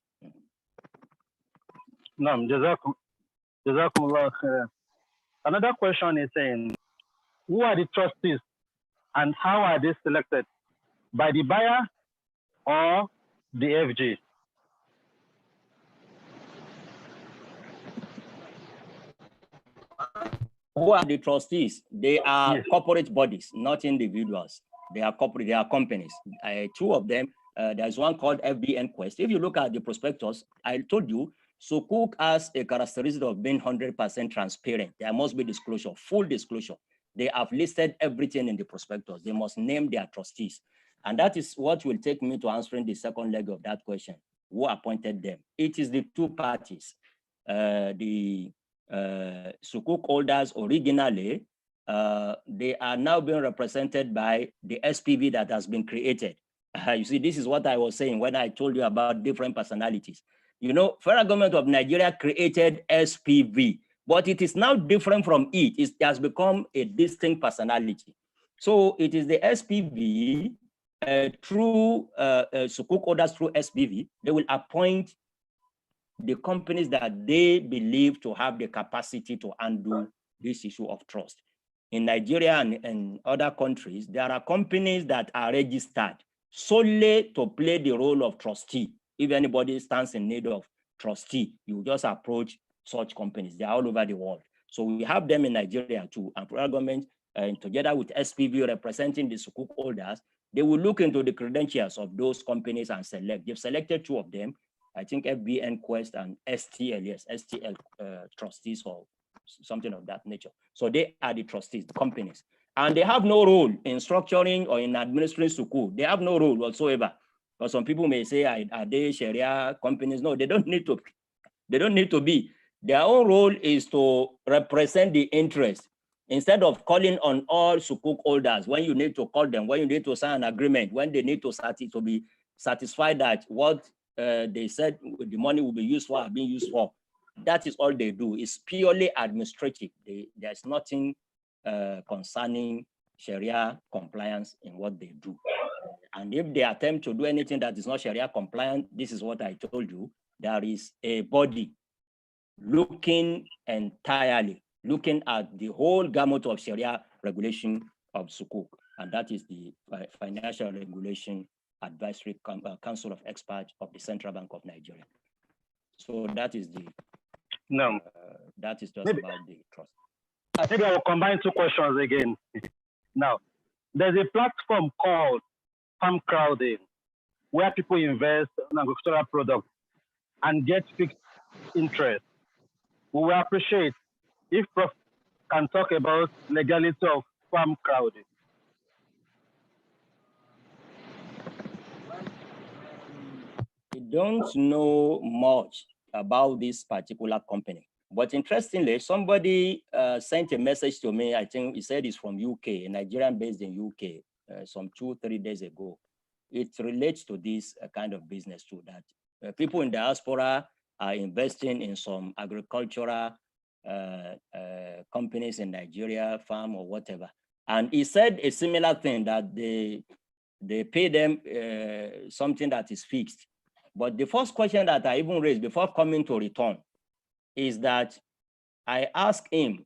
Speaker 1: Another question is saying, who are the trustees and how are they selected? By the buyer or the FG?
Speaker 2: Who are the trustees? They are
Speaker 1: Yes.
Speaker 2: corporate bodies, not individuals. They are corporate, they are companies. Two of them, there's one called FBN Quest. If you look at the prospectus, I told you, SUKUK has a characteristic of being 100% transparent. There must be disclosure, full disclosure. They have listed everything in the prospectus. They must name their trustees. And that is what will take me to answering the second leg of that question. Who appointed them? It is the two parties. The SUKUK holders originally, they are now being represented by the SPV that has been created. You see, this is what I was saying when I told you about different personalities. You know, federal government of Nigeria created SPV, but it is now different from it. It has become a distinct personality. So it is the SPV through SUKUK holders through SPV. They will appoint the companies that they believe to have the capacity to handle this issue of trust. in Nigeria and other countries, there are companies that are registered solely to play the role of trustee. If anybody stands in need of trustee, you just approach such companies. They are all over the world. So we have them in Nigeria too. And federal government, together with SPV representing the SUKUK holders, they will look into the credentials of those companies and select. They've selected 2 of them. I think FBN Quest and STL, yes, STL trustees or something of that nature. So they are the trustees, the companies. And they have no role in structuring or in administering SUKUK. They have no role whatsoever. But some people may say, are they Sharia companies? No, they don't need to. They don't need to be. Their own role is to represent the interest. Instead of calling on all SUKUK holders, when you need to call them, when you need to sign an agreement, when they need to be satisfied that what they said the money will be used for are being used for, that is all they do. It's purely administrative. There's nothing concerning Sharia compliance in what they do. And if they attempt to do anything that is not Sharia compliant, this is what I told you. There is a body looking at the whole gamut of Sharia regulation of SUKUK, and that is the Financial Regulation Advisory Council of Experts of the Central Bank of Nigeria. So that is the that is just about the trust.
Speaker 1: I think I will combine 2 questions again. Now, there's a platform called farm crowding where people invest in agricultural products and get fixed interest. We will appreciate if Prof can talk about legality of farm crowding.
Speaker 2: I don't know much about this particular company, but interestingly, somebody sent a message to me. I think he said it's from UK, a Nigerian based in UK, some 2-3 days ago. It relates to this kind of business too, that people in diaspora are investing in some agricultural companies in Nigeria, farm or whatever. And he said a similar thing, that they pay them something that is fixed. But the first question that I even raised before coming to return is that I asked him,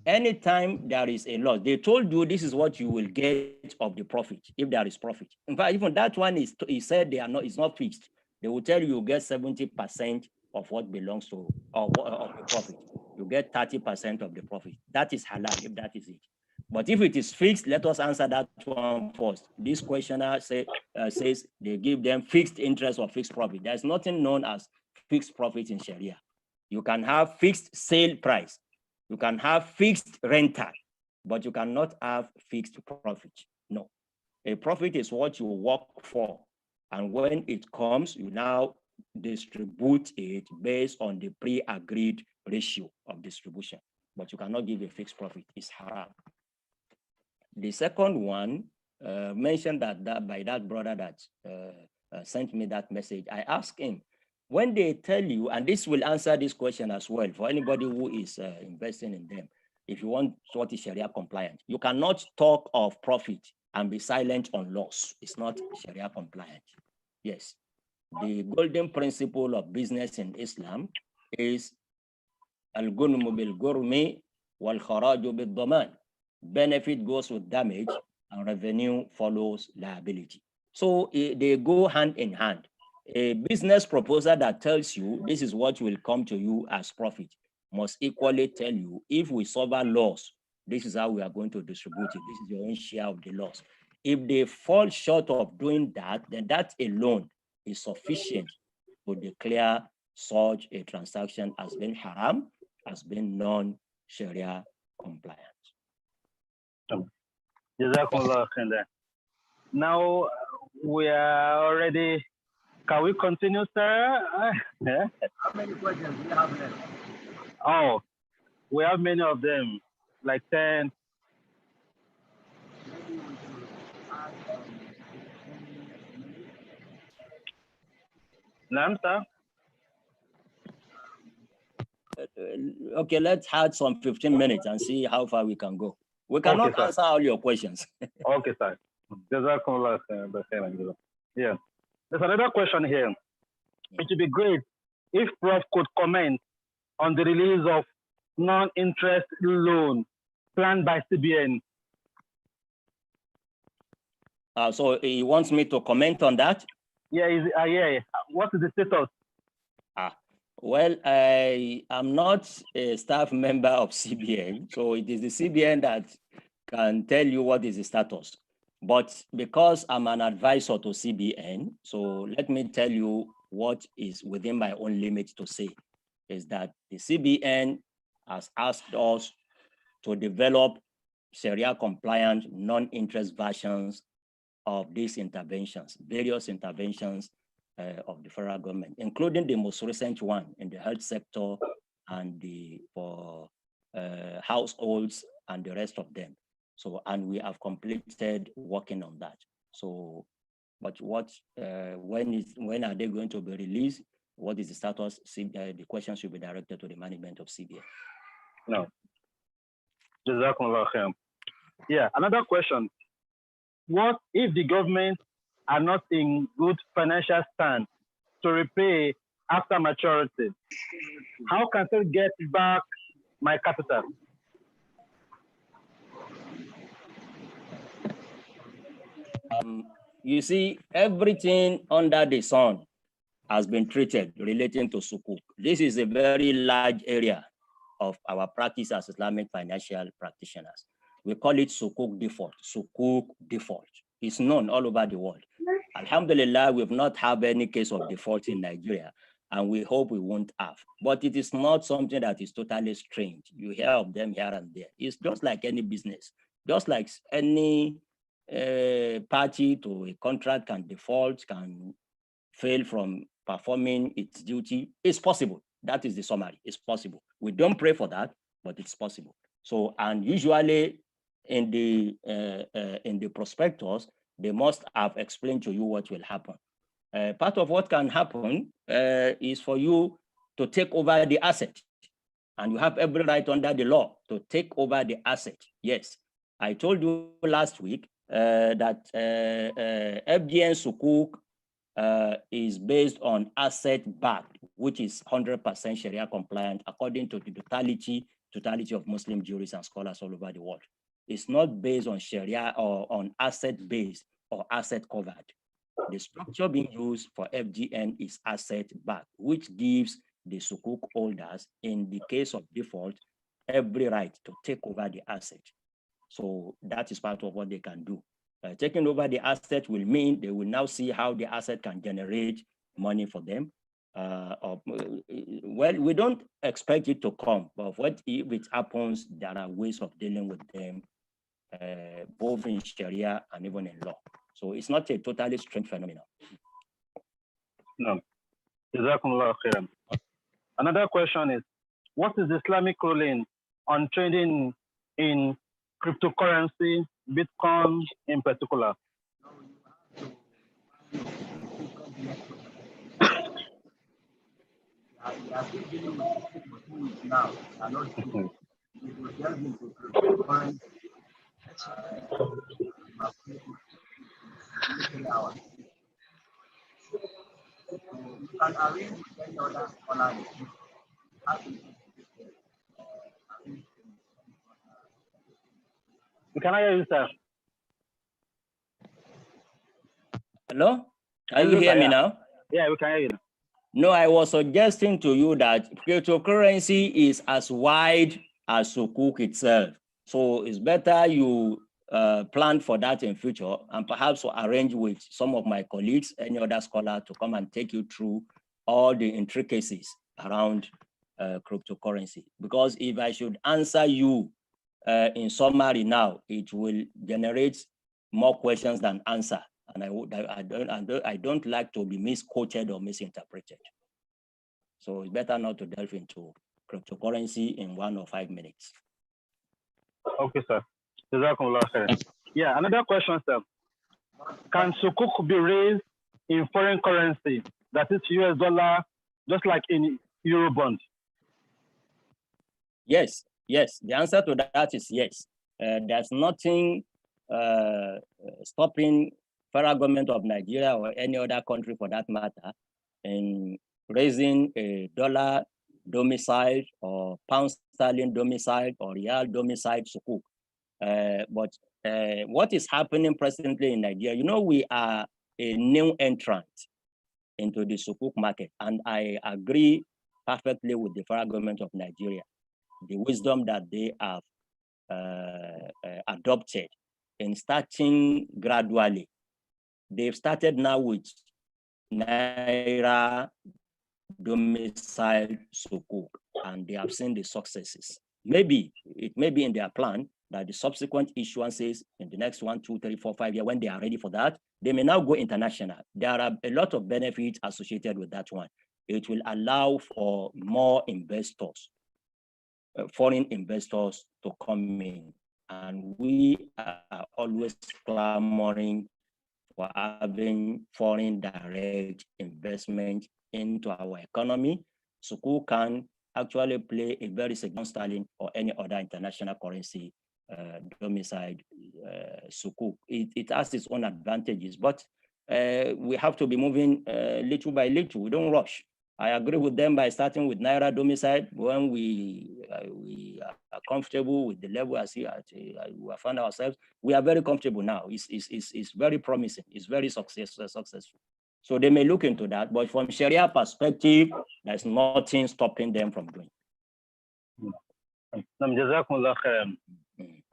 Speaker 2: anytime there is a loss, they told you this is what you will get of the profit, if there is profit. In fact, even that one is, he said it's not fixed. They will tell you get 70% of what belongs to, of the profit. You get 30% of the profit. That is halal, if that is it. But if it is fixed, let us answer that one first. This questioner says they give them fixed interest or fixed profit. There's nothing known as fixed profit in Sharia. You can have fixed sale price. You can have fixed rental, but you cannot have fixed profit. No. A profit is what you work for. And when it comes, you now distribute it based on the pre-agreed ratio of distribution. But you cannot give a fixed profit. It's haram. The second one mentioned that by that brother that sent me that message. I asked him, when they tell you, and this will answer this question as well for anybody who is investing in them, if you want what is Sharia compliant, you cannot talk of profit and be silent on loss. It's not Sharia compliant. Yes. The golden principle of business in Islam is al-gunmu bil-gurmi wal-kharaju bil-daman. Benefit goes with damage and revenue follows liability. So they go hand in hand. A business proposal that tells you this is what will come to you as profit must equally tell you, if we suffer loss, this is how we are going to distribute it. This is your own share of the loss. If they fall short of doing that, then that alone is sufficient to declare such a transaction as being haram, as being non-Sharia compliant.
Speaker 1: Now we are already. Can we continue, sir?
Speaker 3: How many questions do you have left?
Speaker 1: Oh, we have many of them, like 10.
Speaker 3: Maybe we should add
Speaker 1: Sir?
Speaker 2: Okay, let's add some 15 minutes and see how far we can go. We cannot answer all your questions.
Speaker 1: Okay, sir. Yeah. There's another question here. It would be great if Prof could comment on the release of non-interest loan planned by CBN.
Speaker 2: So he wants me to comment on that?
Speaker 1: Yeah, yeah. What is the status?
Speaker 2: Well, I am not a staff member of CBN, so it is the CBN that can tell you what is the status. But because I'm an advisor to CBN, so let me tell you what is within my own limit to say, is that the CBN has asked us to develop Sharia-compliant, non-interest versions of these interventions, various interventions of the federal government, including the most recent one in the health sector and for households and the rest of them. So, and we have completed working on that. So, but when are they going to be released? What is the status? The question should be directed to the management of CBN.
Speaker 1: No. Yeah, another question. What if the government are not in good financial stand to repay after maturity? How can I get back my capital?
Speaker 2: You see, everything under the sun has been treated relating to SUKUK. This is a very large area of our practice as Islamic financial practitioners. We call it SUKUK default, SUKUK default. It's known all over the world. Alhamdulillah, we've not had any case of default in Nigeria, and we hope we won't have. But it is not something that is totally strange. You hear of them here and there. It's just like any business, just like any party to a contract can default, can fail from performing its duty. It's possible. That is the summary. It's possible. We don't pray for that, but it's possible. So, and usually in the prospectus, they must have explained to you what will happen. Part of what can happen is for you to take over the asset, and you have every right under the law to take over the asset. Yes, I told you last week that FDN SUKUK is based on asset backed, which is 100% Sharia compliant according to the totality of Muslim jurists and scholars all over the world. It's not based on Sharia or on asset based or asset covered. The structure being used for FGN is asset backed, which gives the SUKUK holders, in the case of default, every right to take over the asset. So that is part of what they can do. Taking over the asset will mean they will now see how the asset can generate money for them. Well, we don't expect it to come, but what if it happens, there are ways of dealing with them, both in Sharia and even in law. So it's not a totally strange phenomenon.
Speaker 1: No. Another question is, what is the Islamic ruling on trading in cryptocurrency, Bitcoin in particular? Can I hear you, sir?
Speaker 2: Hello? Can you hear me now?
Speaker 1: Yeah, we can hear you.
Speaker 2: No, I was suggesting to you that cryptocurrency is as wide as SUKUK itself. So it's better you plan for that in future, and perhaps arrange with some of my colleagues, any other scholar, to come and take you through all the intricacies around cryptocurrency. Because if I should answer you in summary now, it will generate more questions than answer. And I don't like to be misquoted or misinterpreted. So it's better not to delve into cryptocurrency in 1 or 5 minutes.
Speaker 1: Okay, sir. Yeah, another question, sir. Can SUKUK be raised in foreign currency, that is US dollar, just like in Eurobond?
Speaker 2: Yes, yes. The answer to that is yes. There's nothing stopping federal government of Nigeria or any other country for that matter in raising a dollar domiciled or pound sterling domiciled or real domiciled sukuk. But what is happening presently in Nigeria, you know, we are a new entrant into the sukuk market. And I agree perfectly with the federal government of Nigeria, the wisdom that they have adopted in starting gradually. They've started now with Naira domicile sukuk, and they have seen the successes. Maybe it may be in their plan that the subsequent issuances in the next 1, 2, 3, 4, 5 years, when they are ready for that, they may now go international. There are a lot of benefits associated with that one. It will allow for more investors, foreign investors, to come in. And we are always clamoring for having foreign direct investment into our economy. Sukuk can actually play a very significant sterling or any other international currency domiciled sukuk. It has its own advantages, but we have to be moving little by little. We don't rush. I agree with them by starting with Naira domicile when we are comfortable with the level as we found ourselves. We are very comfortable now. It's very promising. It's very successful. So they may look into that, but from Sharia perspective, there's nothing stopping them from doing.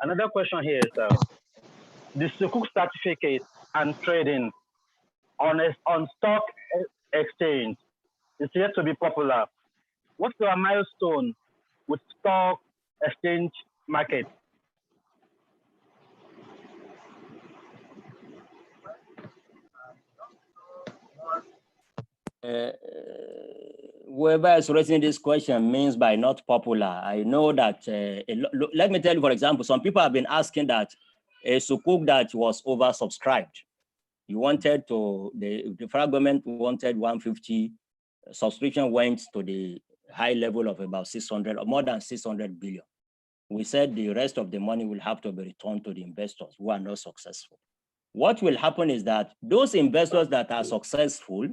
Speaker 1: Another question here is the Sukuk certificate and trading on stock exchange is yet to be popular. What's your milestone with stock exchange market?
Speaker 2: Whoever is raising this question means by not popular. I know that, let me tell you, for example, some people have been asking that a sukuk that was oversubscribed, you wanted to, the federal government wanted 150, subscription went to the high level of about 600 or more than 600 billion. We said the rest of the money will have to be returned to the investors who are not successful. What will happen is that those investors that are successful,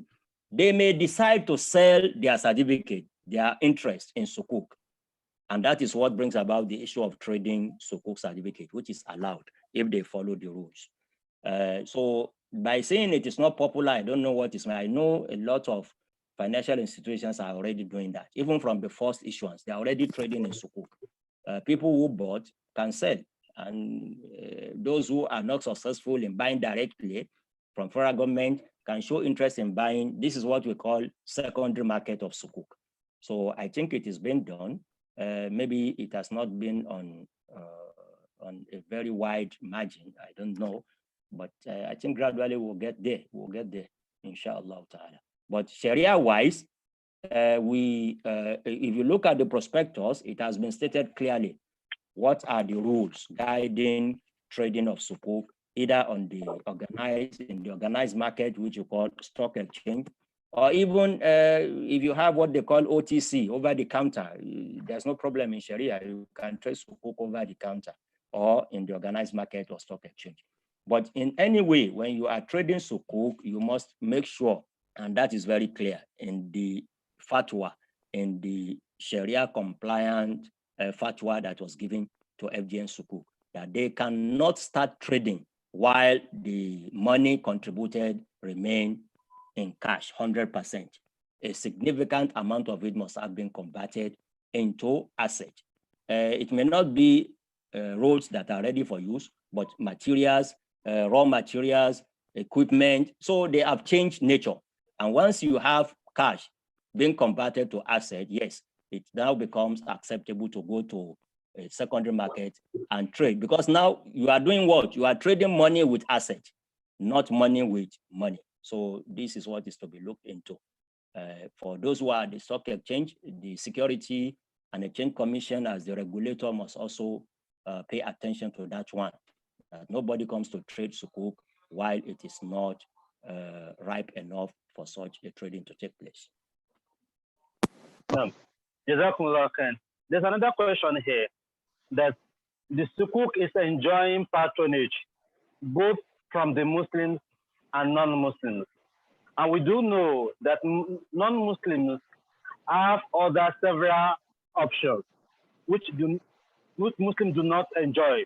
Speaker 2: they may decide to sell their certificate, their interest in sukuk. And that is what brings about the issue of trading sukuk certificate, which is allowed if they follow the rules. So by saying it is not popular, I don't know what is. I know a lot of financial institutions are already doing that. Even from the first issuance, they're already trading in sukuk. People who bought can sell. And those who are not successful in buying directly from federal government can show interest in buying. This is what we call secondary market of sukuk. So I think it is being done. Maybe it has not been on a very wide margin. I don't know, but I think gradually we'll get there. We'll get there, inshallah ta'ala. But Sharia-wise, if you look at the prospectus, it has been stated clearly what are the rules guiding trading of sukuk, either on the organized market, which you call stock exchange, or even if you have what they call OTC, over the counter, there's no problem in Sharia. You can trade sukuk over the counter or in the organized market or stock exchange. But in any way, when you are trading sukuk, you must make sure, and that is very clear in the fatwa, in the Sharia compliant fatwa that was given to FGN Sukuk, that they cannot start trading while the money contributed remain in cash, 100%. A significant amount of it must have been converted into asset. It may not be rolls that are ready for use, but materials, raw materials, equipment. So they have changed nature. And once you have cash being converted to asset, yes, it now becomes acceptable to go to a secondary market and trade, because now you are doing what? You are trading money with asset, not money with money. So this is what is to be looked into. For those who are at the stock exchange, the Security and Exchange Commission as the regulator must also pay attention to that one. Nobody comes to trade sukuk while it is not ripe enough for such a trading to take place.
Speaker 1: There's another question here that the sukuk is enjoying patronage both from the Muslims and non-Muslims. And we do know that non-Muslims have other several options which Muslims do not enjoy.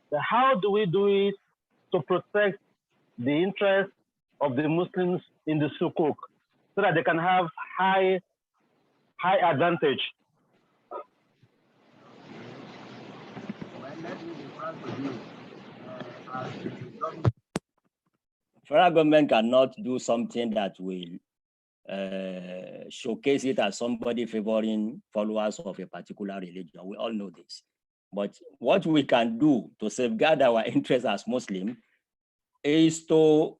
Speaker 1: So how do we do it to protect the interests of the Muslims in the Sukuk so that they can have high advantage?
Speaker 3: Well, let me be frank with you. As the government,
Speaker 2: Federal government cannot do something that will showcase it as somebody favoring followers of a particular religion. We all know this. But what we can do to safeguard our interests as Muslims is to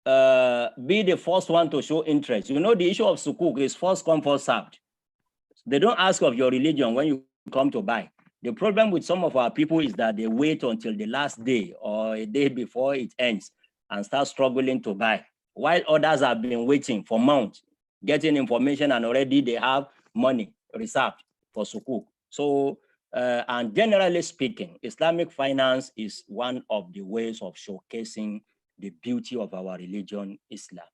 Speaker 2: be the first one to show interest. You know, the issue of Sukuk is first come, first served. They don't ask of your religion when you come to buy. The problem with some of our people is that they wait until the last day or a day before it ends and start struggling to buy, while others have been waiting for months, getting information, and already they have money reserved for Sukuk. So, and generally speaking, Islamic finance is one of the ways of showcasing the beauty of our religion, Islam.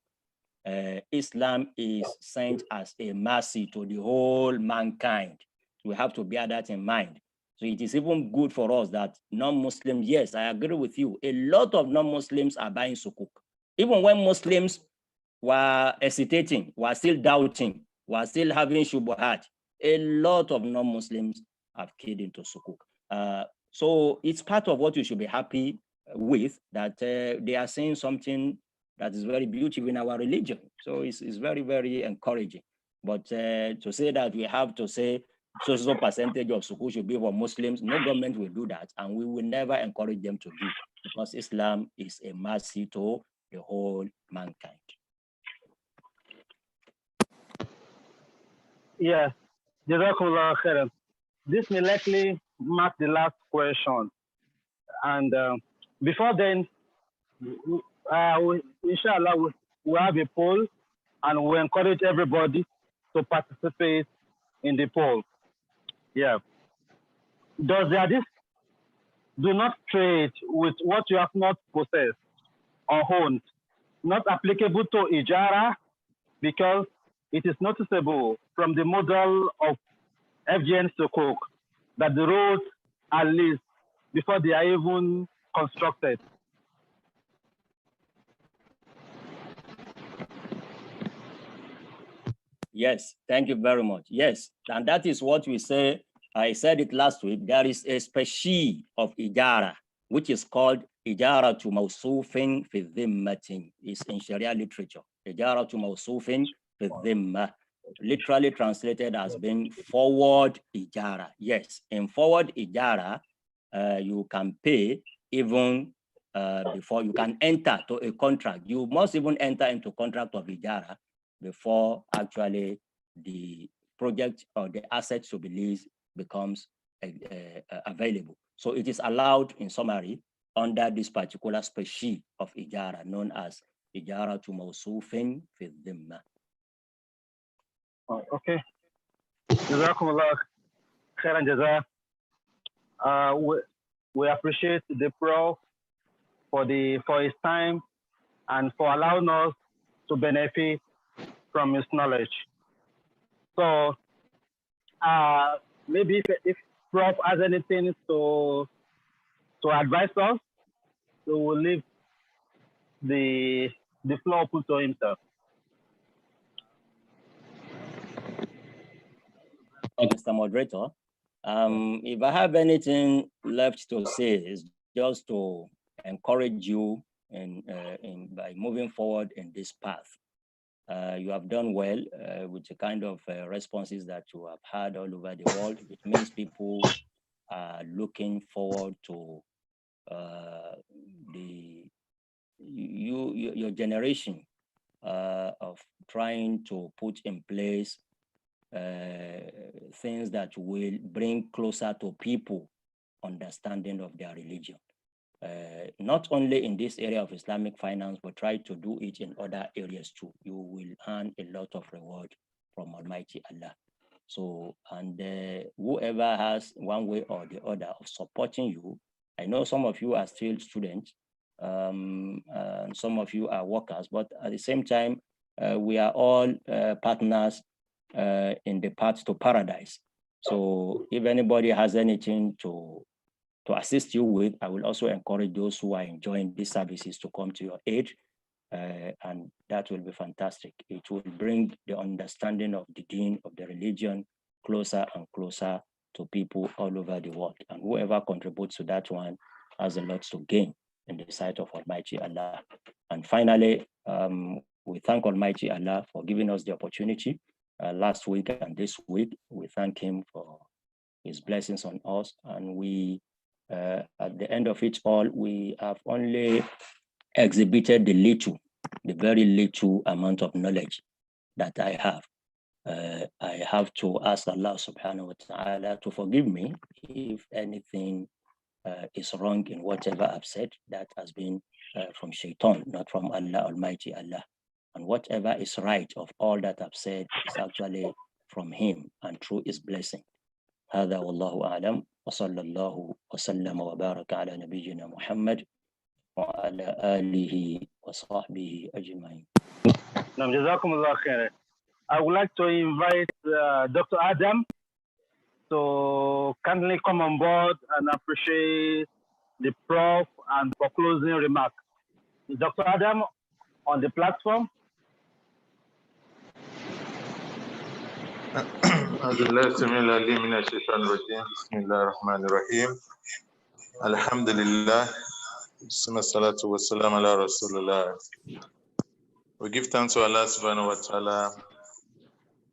Speaker 2: Islam is sent as a mercy to the whole mankind. We have to bear that in mind. So it is even good for us that non-Muslims, yes, I agree with you. A lot of non-Muslims are buying Sukuk. Even when Muslims were hesitating, were still doubting, were still having shubuhat, a lot of non-Muslims have keyed into Sukuk. So it's part of what you should be happy with, that they are saying something that is very beautiful in our religion. So it's very, very encouraging. But to say that we have to say so percentage of Sukuk should be for Muslims, no government will do that, and we will never encourage them to do, because Islam is a mercy to the whole mankind.
Speaker 1: Yes, Jazakumullah khairan. This may likely mark the last question. And before then, inshallah, we have a poll, and we encourage everybody to participate in the poll. Yeah. Does the hadith do not trade with what you have not possessed or owned not applicable to Ijara, because it is noticeable from the model of FGN Sukuk that the roads are leased before they are even constructed?
Speaker 2: Yes, thank you very much. Yes, and that is what we say. I said it last week. There is a species of Ijara, which is called Ijara to Mawsufin fi Dhimmatin. It's in Sharia literature. Ijara to Mawsufin fi Dhimma, literally translated as being forward Ijara. Yes, in forward Ijara, you can pay even before you can enter to a contract. You must even enter into contract of Ijara before actually the project or the assets to be leased becomes available. So it is allowed, in summary, under this particular species of Ijara known as Ijara to Mawsufin fi Dhimma.
Speaker 1: Okay. Jazakumullah khairan jaza. We appreciate the Prof for his time and for allowing us to benefit from his knowledge. So maybe if Prof has anything to advise us, we will leave the floor open to himself.
Speaker 2: Mr. Moderator, if I have anything left to say, is just to encourage you by moving forward in this path. You have done well with the kind of responses that you have had all over the world. It means people are looking forward to your generation of trying to put in place things that will bring closer to people understanding of their religion. Not only in this area of Islamic finance, but try to do it in other areas too. You will earn a lot of reward from Almighty Allah. So, and whoever has one way or the other of supporting you, I know some of you are still students, and some of you are workers, but at the same time, we are all partners in the path to paradise. So if anybody has anything to assist you with, I will also encourage those who are enjoying these services to come to your aid, and that will be fantastic. It will bring the understanding of the deen, of the religion, closer and closer to people all over the world. And whoever contributes to that one has a lot to gain in the sight of Almighty Allah. And finally, we thank Almighty Allah for giving us the opportunity last week and this week. We thank him for his blessings on us. And we, at the end of it all, we have only exhibited the very little amount of knowledge that I have. I have to ask Allah subhanahu wa ta'ala to forgive me if anything is wrong in whatever I've said. That has been from Shaitan, not from Allah, Almighty Allah. And whatever is right of all that I've said is actually from him and through his blessing. هذا والله أعلم وصلى الله وسلم وبارك على نبينا محمد وعلى آله وصحبه أجمعين.
Speaker 1: I would like to invite Dr. Adam to kindly come on board and appreciate the Prof and for closing remarks. Dr. Adam on the platform.
Speaker 4: Alhamdulillah. We give thanks to Allah subhanahu wa ta'ala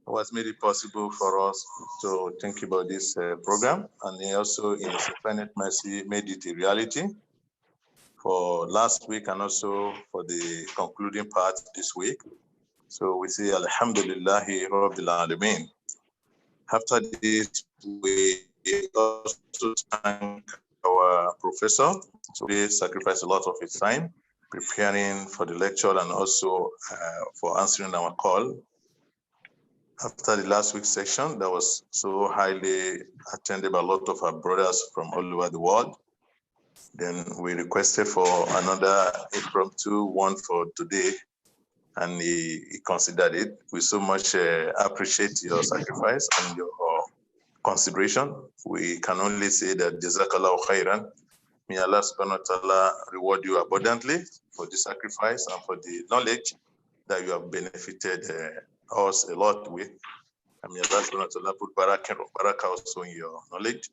Speaker 4: who has made it possible for us to think about this program, and he also in his infinite mercy made it a reality for last week and also for the concluding part this week. So we say Alhamdulillahi Rabbil Alameen. After this, we also thank our professor. So he sacrificed a lot of his time preparing for the lecture and also for answering our call. After the last week's session, that was so highly attended by a lot of our brothers from all over the world. Then we requested for another impromptu one for today, and he considered it. We so much appreciate your sacrifice and your consideration. We can only say that Jazakallahu khairan. May Allah subhanahu wa ta'ala reward you abundantly for the sacrifice and for the knowledge that you have benefited us a lot with. And may Allah subhanahu wa ta'ala put barakah also in your knowledge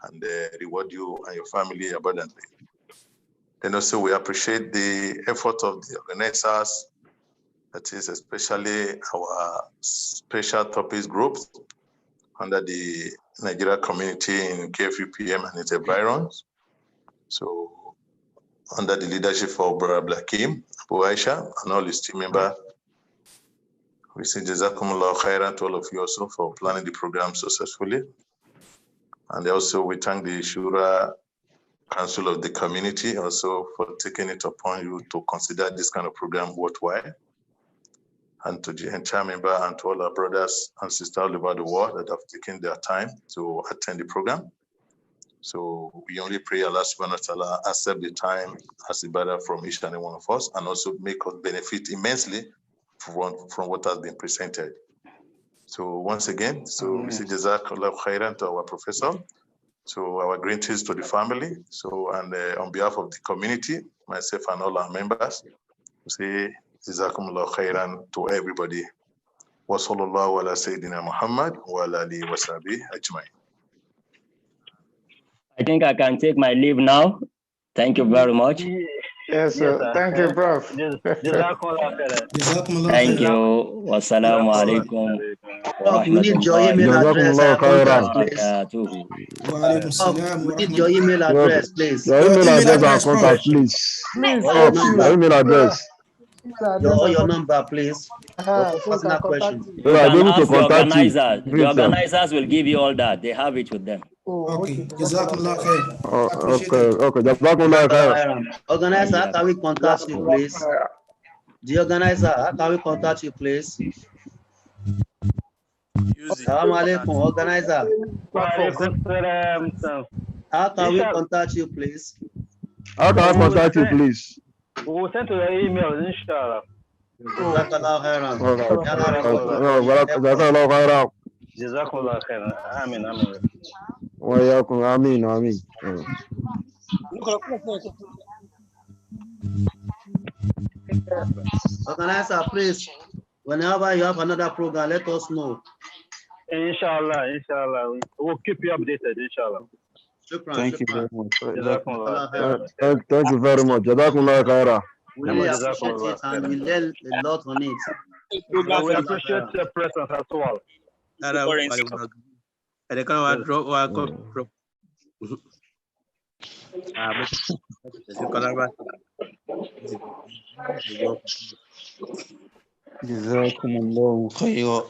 Speaker 4: and reward you and your family abundantly. Then also we appreciate the effort of the organizers, that is especially our special topics groups under the Nigeria community in KFUPM and its environs. So under the leadership of Brother Blakim, Abu Aisha, and all his team members, we say Jazakumullah khairan to all of you also for planning the program successfully. And also we thank the Shura Council of the community also for taking it upon you to consider this kind of program worthwhile. And to the entire member and to all our brothers and sisters all over the world that have taken their time to attend the program. So we only pray Allah subhanahu wa ta'ala accept the time as ibadah from each and every one of us and also make us benefit immensely from what has been presented. So once again, so we say Jazakallah khairan to our professor. So our greetings to the family. So and on behalf of the community, myself and all our members, we say Jazakumullah khairan to everybody. Wa sallallahu ala Sayyidina Muhammad wa ala alihi wa sahbihi ajma'in.
Speaker 2: I think I can take my leave now. Thank you very much.
Speaker 5: Yes, sir. Thank you, Prof.
Speaker 2: Thank you. Wassalamu alaikum.
Speaker 6: Prof, we need your email address. We need your email address, please.
Speaker 5: Your email address and contact, please. Your email address.
Speaker 6: Your number, please. Personal question.
Speaker 2: You can ask the organizers. The organizers will give you all that. They have it with them.
Speaker 7: Okay. Jazakumullah khair.
Speaker 5: Okay. Jazakumullah khair.
Speaker 6: Organizer, how can we contact you, please? The organizer, how can we contact you, please? Assalamu alaikum, organizer. How can we contact you, please?
Speaker 5: How can I contact you, please?
Speaker 1: We'll send to your email, inshallah.
Speaker 6: Jazakallah khairan.
Speaker 5: Jazakallah khairan.
Speaker 1: Jazakumullah khairan. Amin, amin.
Speaker 5: وإياكم آمين آمين.
Speaker 6: Organizer, please, whenever you have another program, let us know.
Speaker 1: Inshallah, inshallah. We'll keep you updated, inshallah.
Speaker 6: Shukran,
Speaker 8: Thank you
Speaker 6: shukran.
Speaker 8: very much.
Speaker 1: Jazakumullah khairan.
Speaker 5: Thank you very much. جزاكم الله خيرا.
Speaker 6: We really appreciate
Speaker 1: Jazakumullah
Speaker 6: it and
Speaker 1: khairan.
Speaker 6: we learn a lot on it.
Speaker 1: Well, we appreciate your presence as well.
Speaker 8: جزاكم الله خيرا.